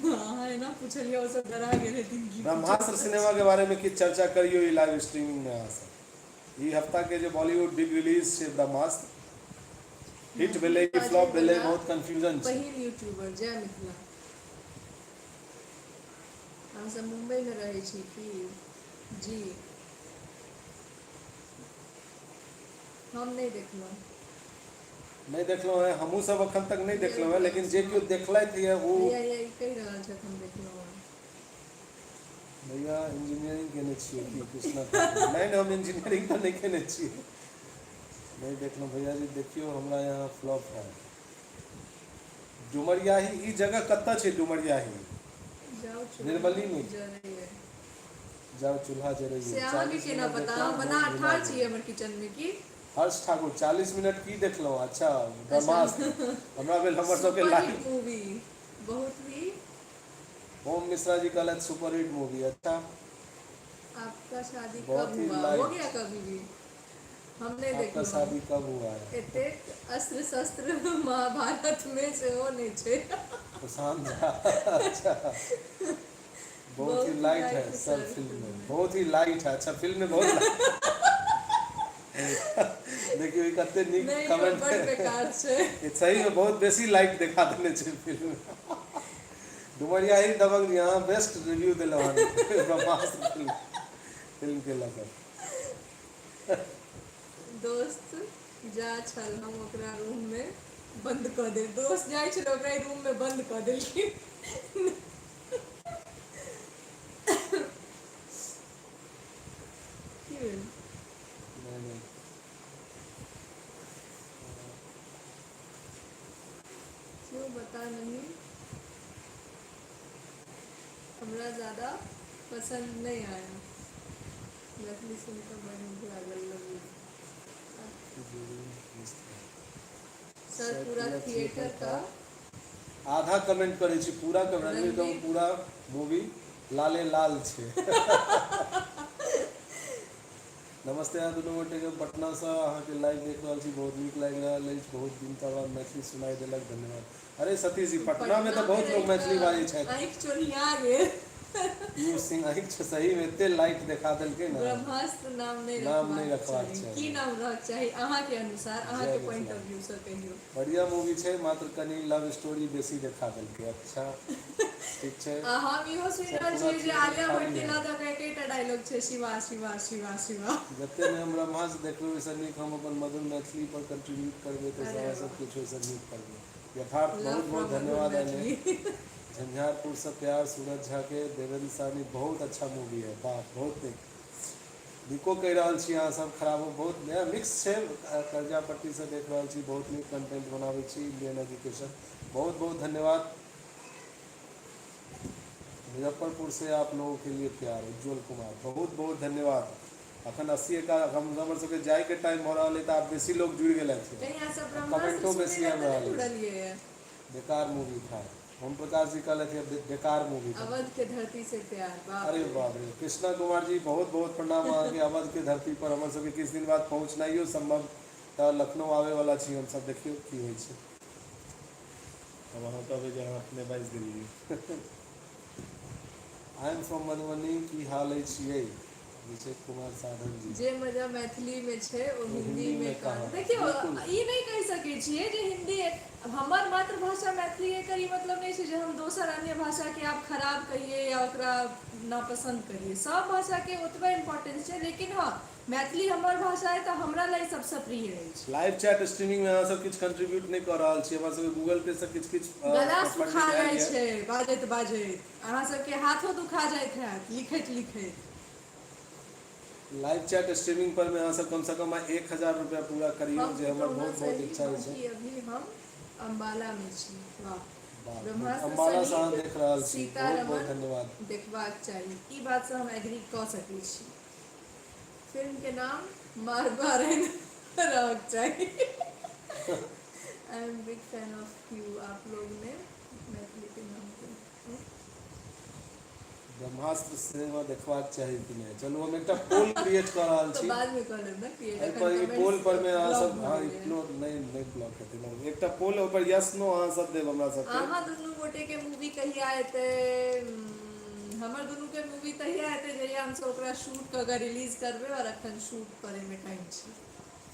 हाँ है ना पूछलिए वो सब डरा गेले दिन की। ब्रह्मास्त्र सिनेमा के बारे में किछु चर्चा करियो ई लाइव स्ट्रीमिंग में। अहाँ सब ई हफ्ता के जो बॉलीवुड बिग रिलीज छै ब्रह्मास्त्र हिट भेलै कि फ्लॉप भेलै, बहुत कंफ्यूजन छै। पहिल यूट्यूबर जय मिथिला। हम सब मुंबई में रहै छी कि जी हम नहीं देखलहुँ। नहीं देखलहुँ हैं, हमहूँ सब अखन तक नहीं देखलहुँ हैं, लेकिन जे केओ देखलथि है वो भैया ये कहि रहल छथि हम देखलहुँ हैं। भैया इंजीनियरिंग केने छियै कि कृष्णा? नहीं हम इंजीनियरिंग तो नहीं केने छियै। नहीं देखलहुँ भैया जी, देखियो हमरा यहाँ फ्लॉप है। डुमरियाही ई जगह कतऽ छै? डुमरियाही जाओ निर्मली में जरई है। जाओ चूल्हा जरैए। से अहाँ के केना पता? हम बना ठाढ़ छी हमर किचन में की। हर्ष ठाकुर 40 मिनट की देखलहुँ? अच्छा ब्रह्मास्त्र हमरा भेल हमर सबके लाइव मूवी बहुत ही। ओम मिश्रा जी कहलथि सुपर हिट मूवी। अच्छा आपका शादी बहुत कब ही हुआ? लाइट। हो गया कभी भी? हमने आपका देखलहुँ। शादी कब हुआ है? एतेक अस्त्र शस्त्र महाभारत में सेहो नहीं छै। प्रशांत झा अच्छा बहुत ही लाइट है सर फिल्म में, बहुत ही लाइट है। अच्छा फिल्म में बहुत देखियो ई कते नीक नहीं कमेंट बड़ बेकार छै। ये सही में बहुत बेसी लाइट दिखा देने छै फिल्म में। डुमरियाही दबंग यहाँ बेस्ट रिव्यू दिलौ हन ब्रह्मास्त्र फिल्म के लगा। दोस्त जा छल हम ओकरा रूम में बंद कऽ दे। दोस्त जाइ छल ओकरा रूम में बंद कऽ देलखिन। की भेल? नहीं क्यों बता नहीं? हमरा ज़्यादा पसंद नहीं आया। नकली सुनकर बड़ी बुरा लगी। सर पूरा थिएटर का आधा कमेंट करे छी, पूरा कमेंट एकदम पूरा मूवी लाले लाल छे। नमस्ते अहाँ दुनू गोटे के पटना से अहाँ के लाइव देख रहल छी, बहुत नीक लागि रहल अछि। बहुत दिन तक बाद मैथिली सुनाई देलक, धन्यवाद। अरे सतीश जी पटना में तो बहुत लोग मैथिली बाजै छथि। आँखि चोरिया गेल। यू सिंह आँखि सही में एते लाइट देखा देलकै ना। ब्रह्मास्त्र नाम नहीं रखबाक चाही। की नाम रहक चाही अहाँ के अनुसार, अहाँ के पॉइंट ऑफ व्यू से कहियो। बढ़िया मूवी छै, मात्र कनी लव स्टोरी बेसी देखा देलकै। अच्छा ठीक छै। हम इहो सुनि रहल छी जे आलिया भट्ट के लऽ कऽ एकटा डायलॉग छै, शिवा शिवा शिवा शिवा। जते में हम ब्रह्मास्त्र देखबै ओइसे नीक हम अपन मधुर मैथिली पर कंट्रीब्यूट करबै तऽ अहाँ सब किछु ओइसे नीक करबै। यथार्थ बहुत बहुत धन्यवाद आने। झंझारपुर से प्यार सूरज झा के देवेंद्र साहनी बहुत अच्छा मूवी है। वाह बहुत नीक। नीको कहि रहल छी अहाँ सब, खराबो बहुत नया मिक्स छै। कर्जापट्टी से देख रहल छी, बहुत नीक कंटेंट बनाबै छी। इंडियन एजुकेशन बहुत बहुत धन्यवाद। मुजफ्फरपुर से आप लोगों के लिए प्यार उज्जवल कुमार बहुत बहुत धन्यवाद। अखन 80 का हम हमर सबके जाय के टाइम हो रहल है तऽ आप बेसी लोग जुड़ गेल थे। कमेंटो बेसी आ रहा है। बेकार मूवी था। ओम प्रकाश जी कहले थे बेकार मूवी था। अवध के धरती से प्यार। अरे बाप रे। कृष्णा कुमार जी बहुत बहुत प्रणाम अहाँके। अवध के धरती पर हमर सबके किछु दिन बाद पहुँचनाइयो संभव तऽ लखनऊ आवे वाला छी हम सब, देखियो की होइ छै। अब वहाँ तो अभी जहाँ अपने बाइस Delhi I am from Madhubani की हाल छियै अभिषेक कुमार साधन जी जे मजा मैथिली में छे वो हिंदी में कहाँ कहाँ? देखियो बिल्कुल। ई नहीं कह सकै छियै जे हिंदी अब हमर मातृभाषा मैथिली एकर ई मतलब नहीं छै जे हम दोसर अन्य भाषा के आप खराब कहिए या ओकरा नापसंद करिए सब भाषा के ओतबे इम्पोर्टेंस छै लेकिन हाँ मैथिली हमर भाषा है तो हमरा लिए सबसे प्रिय अछि लाइव चैट स्ट्रीमिंग में अहाँ सब किछु कंट्रीब्यूट नहीं कर रहल छी हमरा सबके गूगल पे से किछु किछु गला पंडित सुखा आयल जाइ यऽ। छै बाजैत बाजैत अहाँ सबके हाथो दुखा जाइत हैत लिखैत लिखैत लाइव चैट स्ट्रीमिंग पर में अहाँ सब कम से कम 1000 रुपया पूरा करियो हम जे हमर कहूँ बहुत बहुत सही इच्छा है बाकी अभी हम अम्बाला में छी वाह बाप रे। ब्रह्मास्त्र अम्बाला से अहाँ सहित देख रहल छी बहुत बहुत सीतारमण धन्यवाद देखबाक चाही ई बात से हम एग्री कऽ सकै छी फिल्म के नाम मारबारन रहक चाही I am big fine of U आप लोग ने मैथिली के नाम पे ब्रह्मास्त्र सिनेमा देखबाक चाही कि नहीं चलू हम एकटा पोल क्रिएट कर रहल तो छी बाद में कर लेब ना क्रिएट एहि पर ई पोल पर में अहाँ सब हाँ इग्नोर नहीं ब्लॉक हेतै ना एकटा पोल ऊपर यस नो अहाँ सब देब हमरा सबके अहाँ दुनू गोटे के मूवी कहिया एतै हमर दुनू के मूवी तहिया एतै जहिया हमसब ओकरा शूट कऽ के रिलीज करबै और अखन शूट करे में टाइम छै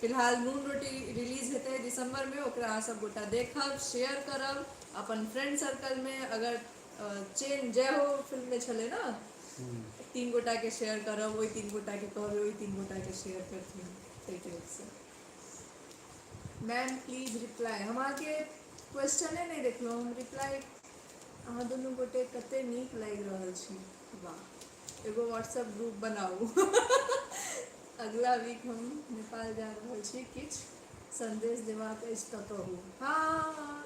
फिलहाल नून रोटी रिलीज हेतै दिसंबर में ओकरा अहाँ सब गोटा देखब शेयर करब अपन फ्रेंड सर्कल में अगर चेन जय हो फिल्म में छलै ना 3 गोटा के शेयर करब वही 3 गोटा के कहबै वही 3 गोटा के शेयर करथिन ताहि type Se ma'am please reply हम अहाँके क्वेश्चने नहीं देखलहुँ हम रिप्लाई अहाँ दुनू गोटे कते नीक लागि रहल छी वाह एगो व्हाट्सएप ग्रुप बनाउ अगला वीक हम नेपाल जा रहल छी किछु संदेश देबाक अछि तऽ कहू हाँ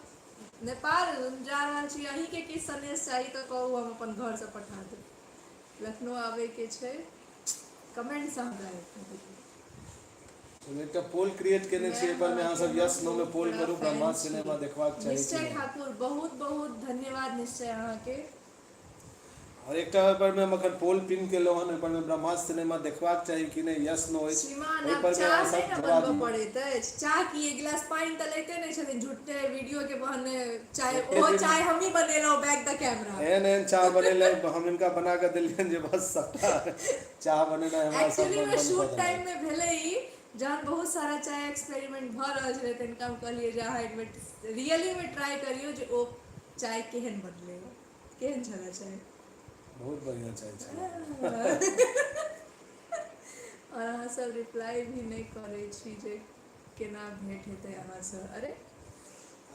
नेपाल जा रहल छी अहीँके किछु संदेश चाही तऽ कहू हम अपन घरसँ पठा देब लखनऊ आबैके छै कमेंट्स हमरा हम एकटा पोल क्रिएट केने छियै पर में अहाँ सब यस नो में पोल करू ब्रह्मास्त्र सिनेमा देखबाक चाही कि निश्चय नहीं। ठाकुर बहुत बहुत धन्यवाद निश्चय अहाँके और एकटा पर में हम अखन पोल पिन केलहुँ हन ओहि पर में ब्रह्मास्त्र सिनेमा देखबाक चाही कि नहीं यस नो अछि श्रीमान ओहि आब पर में चाह अहाँ नहीं सब ना जवाब बनबऽ दियौ। पड़ैत अछि चाह की एक गिलास पानि तऽ लैते नहीं छथिन झूठे वीडियो के बहाने चाय एते ओ दिन- चाय हम ही बनेलहुँ बैक द कैमरा एहन एहन चाह बनेले हम इनका बना के दिलियन जे बस सबटा चाह बनेनाइ हमरा सब एक्चुअली में बंद शूट कऽ टाइम देलक। में भेलै ई जहन बहुत सारा चाय एक्सपेरिमेंट भऽ रहल छलै तऽ इनका हम कहलिए जे अहाँ एक बेर रियली में ट्राई करियो जे ओ चाय केहन बनलै केहन छलै चाय बहुत बढ़िया चाय छै और अहाँ सब रिप्लाई भी नहीं करै छी जे केना भेंट हेतै अहाँ से अरे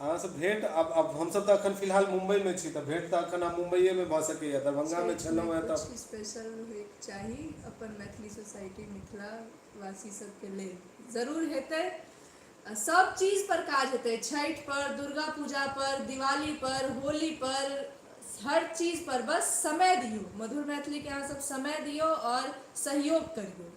अहाँ सब भेंट अब हम सब तऽ अखन फिलहाल मुंबई में छी तऽ भेंट तऽ अखन हम मुंबईए में भऽ सकैया दरभंगा में छलहुँ हैं तऽ कुछ स्पेशल होइके चाही अपन मैथिली सोसाइटी मिथिला वासी सबके लेल जरूर हेतै सब चीज पर काज हेतै छठि पर दुर्गा पूजा पर दिवाली पर होली पर हर चीज पर बस समय दियो मधुर मैथिली के अहाँ सब समय दियो और सहयोग करियो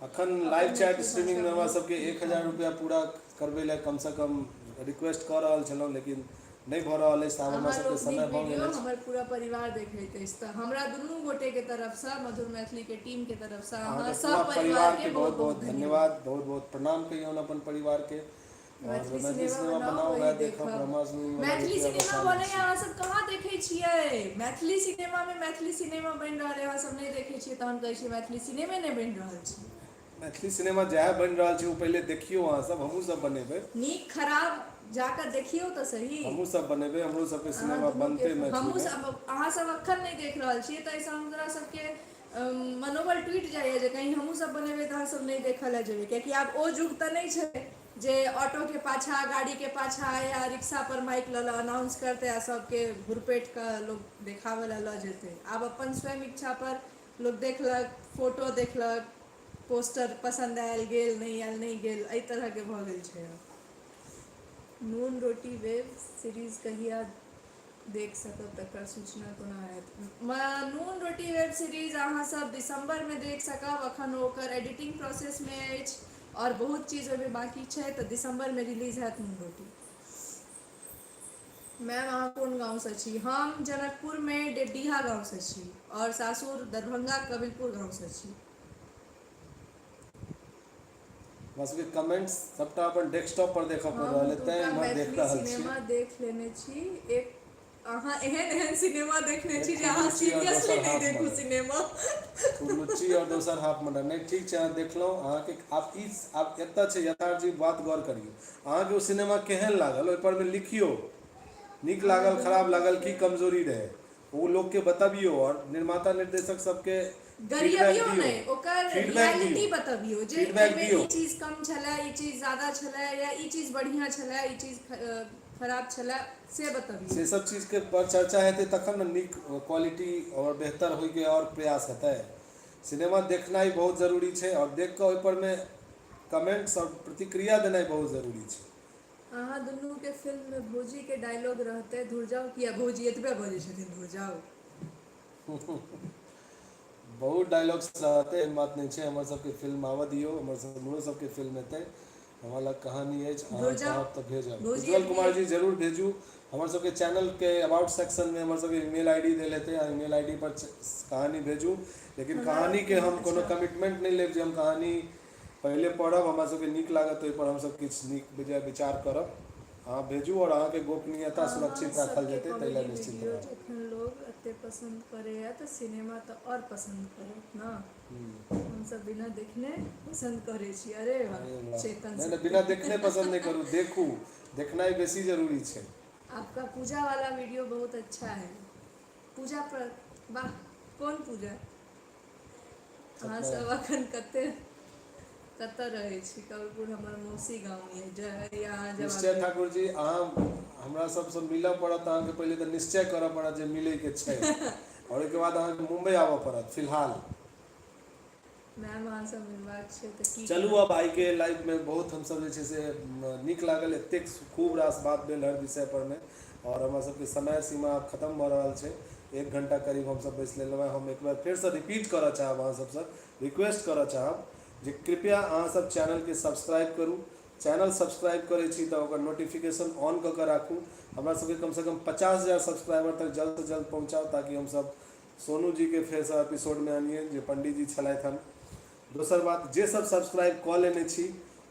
अखन लाइव चैट स्ट्रीमिंग में हमरा सबके 1000 रुपया पूरा करबै लए कम से कम रिक्वेस्ट कऽ रहल छलहुँ लेकिन नहीं भऽ रहल अछि तऽ आब हमरा अहाँ सबके समय लोकनिक भऽ गेल वीडियो अछि हमर पूरा परिवार देखैत अछि तऽ हमरा दुनू गोटे के तरफ से मधुर मैथिली के टीम के तरफ से अहाँ अहाँके सब पूरा परिवार के बहुत बहुत धन्यवाद बहुत बहुत प्रणाम कहियौन अपन परिवार के और मैथिली सिनेमा बनाओ वएह देखब ब्रह्मास्त्र मैथिली सिनेमा बनै अहाँ सब कहाँ देखै छियै मैथिली सिनेमा में मैथिली सिनेमा बनि रहल है अहाँ सब नहीं देखै छियै तहन कहै छियै मैथिली सिनेमे नहीं बनि रहल छै मैथिली सिनेमा जएह बनि रहल छै ओ पहिले देखियौ अहाँ सब हमहूँ सब बनेबै नीक खराब जाकर देखियो तो सही हमहूँ सब बनेबै हमरो सबके अहाँ सिनेमा दुनू बनतै के- हमहूँ मैथिली में सब अहाँ सब अखन नहीं देख रहल छियै तऽ एहिसँ हमरा सबके मनोबल टूटि जाइए जे कहीं हमहूँ सब बनेबै तऽ अहाँ सब नहीं देखऽ लए जेबै कियाकि आब ओ युग तऽ नहीं छै जे ऑटो के पाछा गाड़ी के पाछा या रिक्शा पर माइक लऽ अनाउंस करते आ सबके घुरपेट कऽ लोग देखाबै लए लऽ जेतै आब अपन स्वयं इच्छा पर लोग देखलक फोटो देखलक पोस्टर पसंद आयल गेल नहीं गेल एहि तरह के भऽ गेल छै नून रोटी वेब सीरीज कहिया देख सकब तकर सूचना कोना आयत नून रोटी वेब सीरीज अहाँ सब दिसंबर में देख सकब अखन ओकर एडिटिंग प्रोसेस में अछि और बहुत चीज ओहिमे बाकी छै तऽ दिसंबर में रिलीज हैत नून रोटी मैम अहाँ कोन गाँव से छी हम जनकपुर में डेडीहा गाँव से छी और सासुर दरभंगा कबिलपुर गाँव से छी बस के कमेंट्स सबटा अपन डेस्कटॉप पर देखऽ पड़ हम रहल है, तैं दूटा इम्हर देख मैथिली रहल छी। सिनेमा देख लेने छी। एक अहाँ एहन एहन सिनेमा देखने छी एक जे अहाँ लुच्ची और सीरियसली दोसर नहीं हाफ देखू मर्डर। सिनेमा। लुच्ची और दोसर हाफ मर्डर नहीं ठीक छै, अहाँ देखलहुँ अहाँके आब एतऽ छै यथार्थ जी बात गौर करियौ, अहाँके ओ सिनेमा केहन लागल ओहि पर में लिखियो, नीक अहाँ लागल दुनू खराब के लागल की फिल्म कमजोरी रहे वो लोग के बतबियो, और निर्माता निर्देशक सबके फीडबैक गरियबियो दियो, नहीं, ओकर फीडबैक रियलिटी दियो, बतबियो जे फीडबैक एहिमे दियो। ई चीज कम छलै, ई चीज ज्यादा छलै, या ई चीज बढ़िया छलै, ई चीज खराब छलै, से बतबियो। से सब चीज के पर चर्चा हेतै तखन न नीक क्वालिटी और बेहतर होइके और प्रयास हेतै। सिनेमा देखनाइ बहुत जरूरी छै, और देख कऽ ओहिपर में कमेंट्स और प्रतिक्रिया देनाइ बहुत जरूरी छै। अहाँ दुनू के फिल्म में भौजी के डायलॉग रहते धुर जाओ, किया भौजी एतबे बजै छथिन धुर जाओ। बहुत डायलॉग्स रहते, एहन बात नहीं छै, हमर सबके फिल्म आबऽ दियौ, हमरो सबके फिल्म हेतै, हमरा लग कहानी अछि, अहाँ धुर जाओ चाहब तऽ भेजब। भौजी उज्जवल कुमार एतबे। जी जरूर भेजू, हमर सबके चैनल के अबाउट सेक्शन में हमर सबके ईमेल आईडी देल हेतै, आ ईमेल आईडी पर कहानी भेजू, लेकिन कहानी के हम कोनो अच्छा। कमिटमेंट नहीं लेब जे हम कहानी पहले पढ़ब, हमरा सबके नीक लागत ओहि पर हमसब किछु नीक बेजाय विचार करब, अहाँ भेजू और अहाँके गोपनीयता अहाँ सुरक्षित राखल सबके जेतै, ताहि कॉमेडी लए निश्चिंत वीडियो रहब। जखन लोग एते पसंद करैया तऽ सिनेमा तऽ और पसंद करत ना। हम सब बिना देखने पसंद करे छी। अरे वाह अरे वाह। चेतन नहीं सर। नहीं, बिना देखने पसंद नहीं करू, देखू, देखनाइ बेसी जरूरी छै। आपका पूजा वाला वीडियो बहुत अच्छा है। पूजा पर वाह, कौन पूजा? अहाँ अपना सब अखन कतऽ रहै छी? कबीरपुर हमर मौसी गाँव ये, या अहाँ जब निश्चय ठाकुर जी, अहाँ हमरा सबसँ मिलऽ पड़त, अहाँके पहिले तऽ निश्चय करऽ पड़त जे मिलैके छै, और ओहिके बाद अहाँके मुंबई आबऽ पड़त फिलहाल। मैम अहाँ सब मिलबाक छै तऽ की चलू करब? अब आइ के लाइव में बहुत हमसब जे छै से नीक लागल, एतेक खूब रास बात भेल हर विषय पर में, और हमरा सबके समय सीमा आब खत्म भऽ रहल छै, 1 घंटा करीब हमसब बैस लेलहुँ हैं। हम एक बार फेरसँ रिपीट करऽ चाहब, अहाँ सबसँ रिक्वेस्ट करऽ चाहब जे कृपया अहाँ सब चैनल के सब्सक्राइब करू। चैनल सब्सक्राइब करै छी तऽ ओकर नोटिफिकेशन ऑन कऽ के राखू, हमरा सबके कम से कम 50,000 सब्सक्राइबर तक जल्द से जल्द पहुँचाउ, ताकि हमसब सोनू जी के फेरसँ एपिसोड में आनिए जे पंडित जी छलथि हन। दोसर बात, जे सब सब्सक्राइब कऽ लेने छी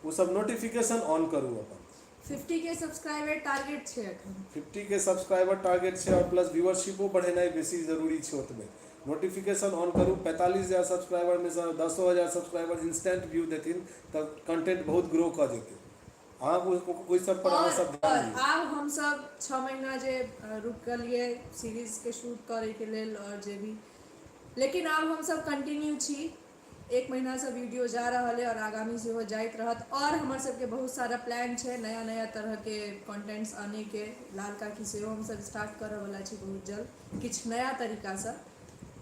वो सब नोटिफिकेशन ऑन करू अपन। 50 के सब्सक्राइबर टारगेट छै एखन। 50 के सब्सक्राइबर टारगेट छै, और प्लस व्यूअरशिपो बढ़ेनाइ बेसी जरूरी छै ओतबे। नोटिफिकेशन ऑन करू, 45,000 सब्सक्राइबर में से 10,000 सब्सक्राइबर इंस्टेंट व्यू देथिन तऽ कंटेंट बहुत ग्रो कऽ जेतै। अहाँ ओहि सब पर अहाँ सब ध्यान और दियौ। आब हम सब 6 महीना जे रुकलिए सीरीज के शूट करे के लेल, और जे भी, लेकिन आब हम सब कंटिन्यू छी। 1 महीना से वीडियो जा रहल है, और आगामी से हो जाइत रहत, और हमर सबके बहुत सारा प्लान छै नया नया तरह के कंटेंट्स आने के। लाल काकी सेहो हम सब स्टार्ट करऽ वाला छी बहुत जल्द, किछु नया तरीका से।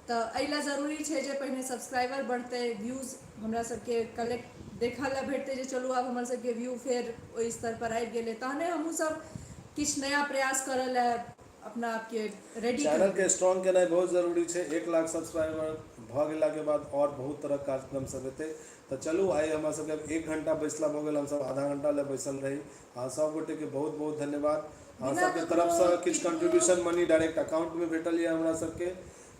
तऽ एहि लए जरूरी छै जे पहिने सब्सक्राइबर बढ़तै, व्यूज हमरा सबके कलेक्ट देखऽ लए भेटतै जे चलू आब हमर सबके व्यू फेर ओहि स्तर पर आबि गेलै, तहने हमहूँ सब किछु नया प्रयास करऽ लए अपना आपके रेडी चैनल करबै। के स्ट्रॉन्ग केनाइ बहुत जरूरी छै। 1 लाख सब्सक्राइबर भऽ गेलाके बाद और बहुत तरह कार्यक्रम सब हेतै। तऽ चलू आइ हमरा सबके 1 घंटा बैसला भऽ गेल, हमसब आधा घंटा लए बैसल रही। अहाँ सब गोटे के बहुत बहुत धन्यवाद। अहाँ बिना सबके ककरो तरफसँ किछु किनको कंट्रीब्यूशन मनी डायरेक्ट अकाउंट में भेटल यऽ हमरा सबके,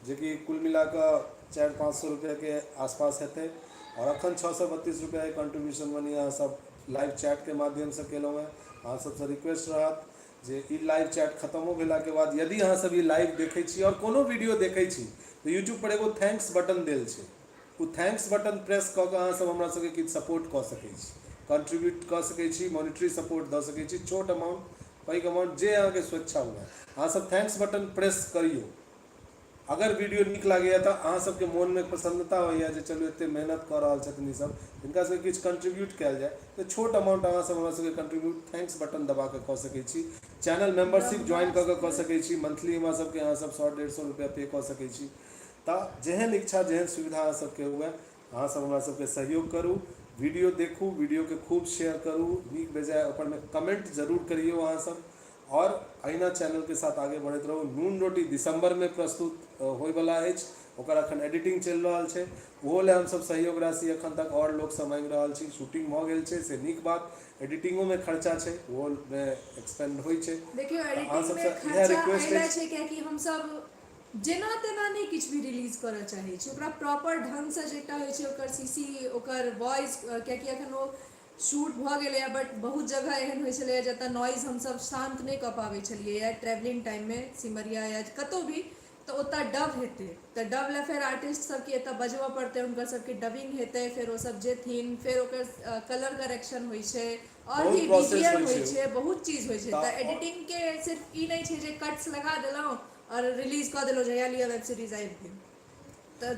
जेकि कुल मिला कऽ 400-500 रुपये के आसपास हेतै, और अखन 632 रुपया के कंट्रीब्यूशन मनी अहाँ सब लाइव चैट के माध्यम से केलहुँ हैं। अहाँ सबसँ रिक्वेस्ट रहत जे ई लाइव चैट खत्मो भेलाके बाद यदि अहाँ सब ई लाइव देखै छी और कोनो वीडियो देखै छी तऽ यूट्यूब पर एगो थैंक्स बटन देल छै, ओ थैंक्स बटन प्रेस कऽ कऽ अहाँ सब हमरा सबके किछु सपोर्ट कऽ सकै छी, कंट्रीब्यूट कऽ सकै छी, मॉनिटरी सपोर्ट दऽ सकै छी, छोट अमाउंट पैघ अमाउंट जे अहाँके स्वेच्छा हुए, अहाँ सब थैंक्स बटन प्रेस करियौ। अगर वीडियो नीक लागैए तऽ अहाँ सबके मोन में प्रसन्नता होइए जे चलू एते मेहनत कऽ रहल छथिन ई सब, हिनका सबके किछु कंट्रीब्यूट कयल जाय, तऽ छोट अमाउंट अहाँ सब हमरा सबके कंट्रीब्यूट थैंक्स बटन दबा कऽ कऽ सकै छी। चैनल मेंबरशिप ज्वाइन कऽ कऽ सकै छी, मंथली हमरा सबके अहाँ सब 100-150 रुपया पे कऽ सकै छी। तऽ जेहन इच्छा जेहन सुविधा अहाँ सबके हुए, अहाँ सब हमरा सबके सहयोग करू, वीडियो देखू, वीडियो के खूब शेयर करू, नीक बेजाय ओपर में कमेंट जरूर करियौ अहाँ सब, और अहिना चैनल के साथ आगे बढ़ैत रहू। नून रोटी दिसंबर में प्रस्तुत होय वाला अछि, ओकर अखन एडिटिंग चलि रहल छै, ओहो ले हम सब सहयोग राशि अखन तक और लोग सब मांगि रहल छी। शूटिंग भऽ गेल छै से नीक बात, एडिटिंगो में खर्चा छै, ओहो में एक्सपेंड होइ छै। देखियो अहाँ एडिटिंग सबसँ में इएह खर्चा रिक्वेस्ट एहिला अछि। छै कियाकि हम सब जेना तेना नहीं किछु भी रिलीज करऽ चाहै छी, ओकरा प्रॉपर ढंग से जेटा होइ छै ओकर सीसी, ओकर वॉइस, कियाकि अखन ओ शूट भऽ गेलैए बट बहुत जगह एहन होइ छलैए जतऽ नॉइज हमसब शान्त नहि कऽ पाबै छलियै ट्रैवलिंग टाइममे सिमरिया या कतहु भी तऽ ओतऽ डब हेतै तऽ डब लए फेर आर्टिस्ट सबके एतऽ बजबऽ पड़तै हुनकर सबके डबिंग हेतै फेर ओ सब जेथिन फेर ओकर कलर करेक्शन होइ छै और बहुत भी प्रोसेस बीजीआर होइ होइ छै छै बहुत चीज होइ छै तऽ तऽ एडिटिंग के सिर्फ ई नहीं छै जे कट्स लगा देलहुँ और रिलीज कऽ देलहुँ जहिया लिअ वेब सीरीज आबि गेल तऽ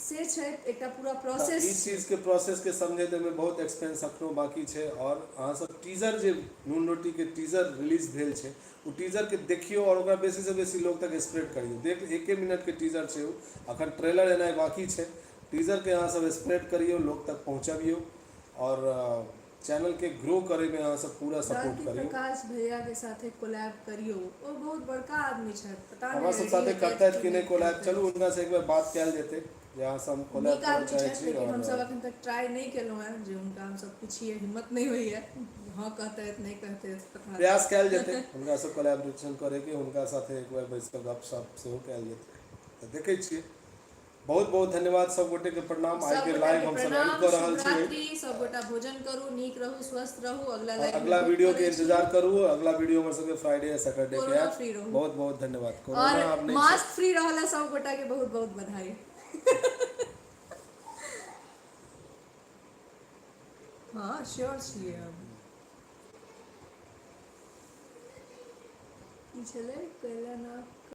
से छै एकटा पूरा तऽ प्रोसेस ई छै। चीजके प्रोसेसके समझैत एहिमे बहुत एक्सपेंस एखनो बाकी छै और अहाँसब टीजर जे नून रोटीके टीजर रिलीज भेल छै ओ टीजरके देखियौ और ओकरा बेसीसँ बेसी लोग तक स्प्रेड करियौ देख 1 मिनटके टीजर छै ओ अखन ट्रेलर एनाइ बाकी छै टीजरके अहाँसब स्प्रेड करियौ लोग तक पहुँचबियौ और चैनलके ग्रो करैमे अहाँसब पूरा सपोर्ट दादी करियौ। प्रकाश भैया के साथे कोलैब करियो ओ बहुत बड़का आदमी छथि पता हमरा नहीं सब रेडी साथे हेतैथ करतैथ कि नहीं नहि कोलैब करतैथ। चलू हुनकासँ एक बेर बात कयल जेतै जे अहाँसँ हम कोलैब नीक करऽ आदमी चाहै छथि छी लेकिन और हमसब एखन तक ट्राई नहीं केलहुँ हैं जे हुनका हमसब पुछिए हिम्मत नहीं होइए हाँ कहतैथ नहीं कहतैथ पता नहीं। प्रयास कयल जेतै हुनकासँ कोलैबोरेशन करैके हुनका साथे एक बेर बैसि कऽ गपशप सेहो कयल जेतै तऽ देखै छियै। बहुत बहुत धन्यवाद सब गोटेके प्रणाम आइके सबगोटा लाइव के हमसब एंड प्रणाम कऽ रहल छी शुभरात्रि सबगोटा भोजन करू नीक रहू स्वस्थ रहू अगला और लाइव में अगला गप वीडियो के करै छी। इंतजार करू अगला वीडियो हमर सबके फ्राइडे या सैटरडे के कोरोना आयत फ्री रहू बहुत बहुत धन्यवाद और कोरोना आब नहि छै। मास्क फ्री रहला सब गोटा के बहुत बहुत बधाई। हाँ श्योर छियै हम की छलै कैला ना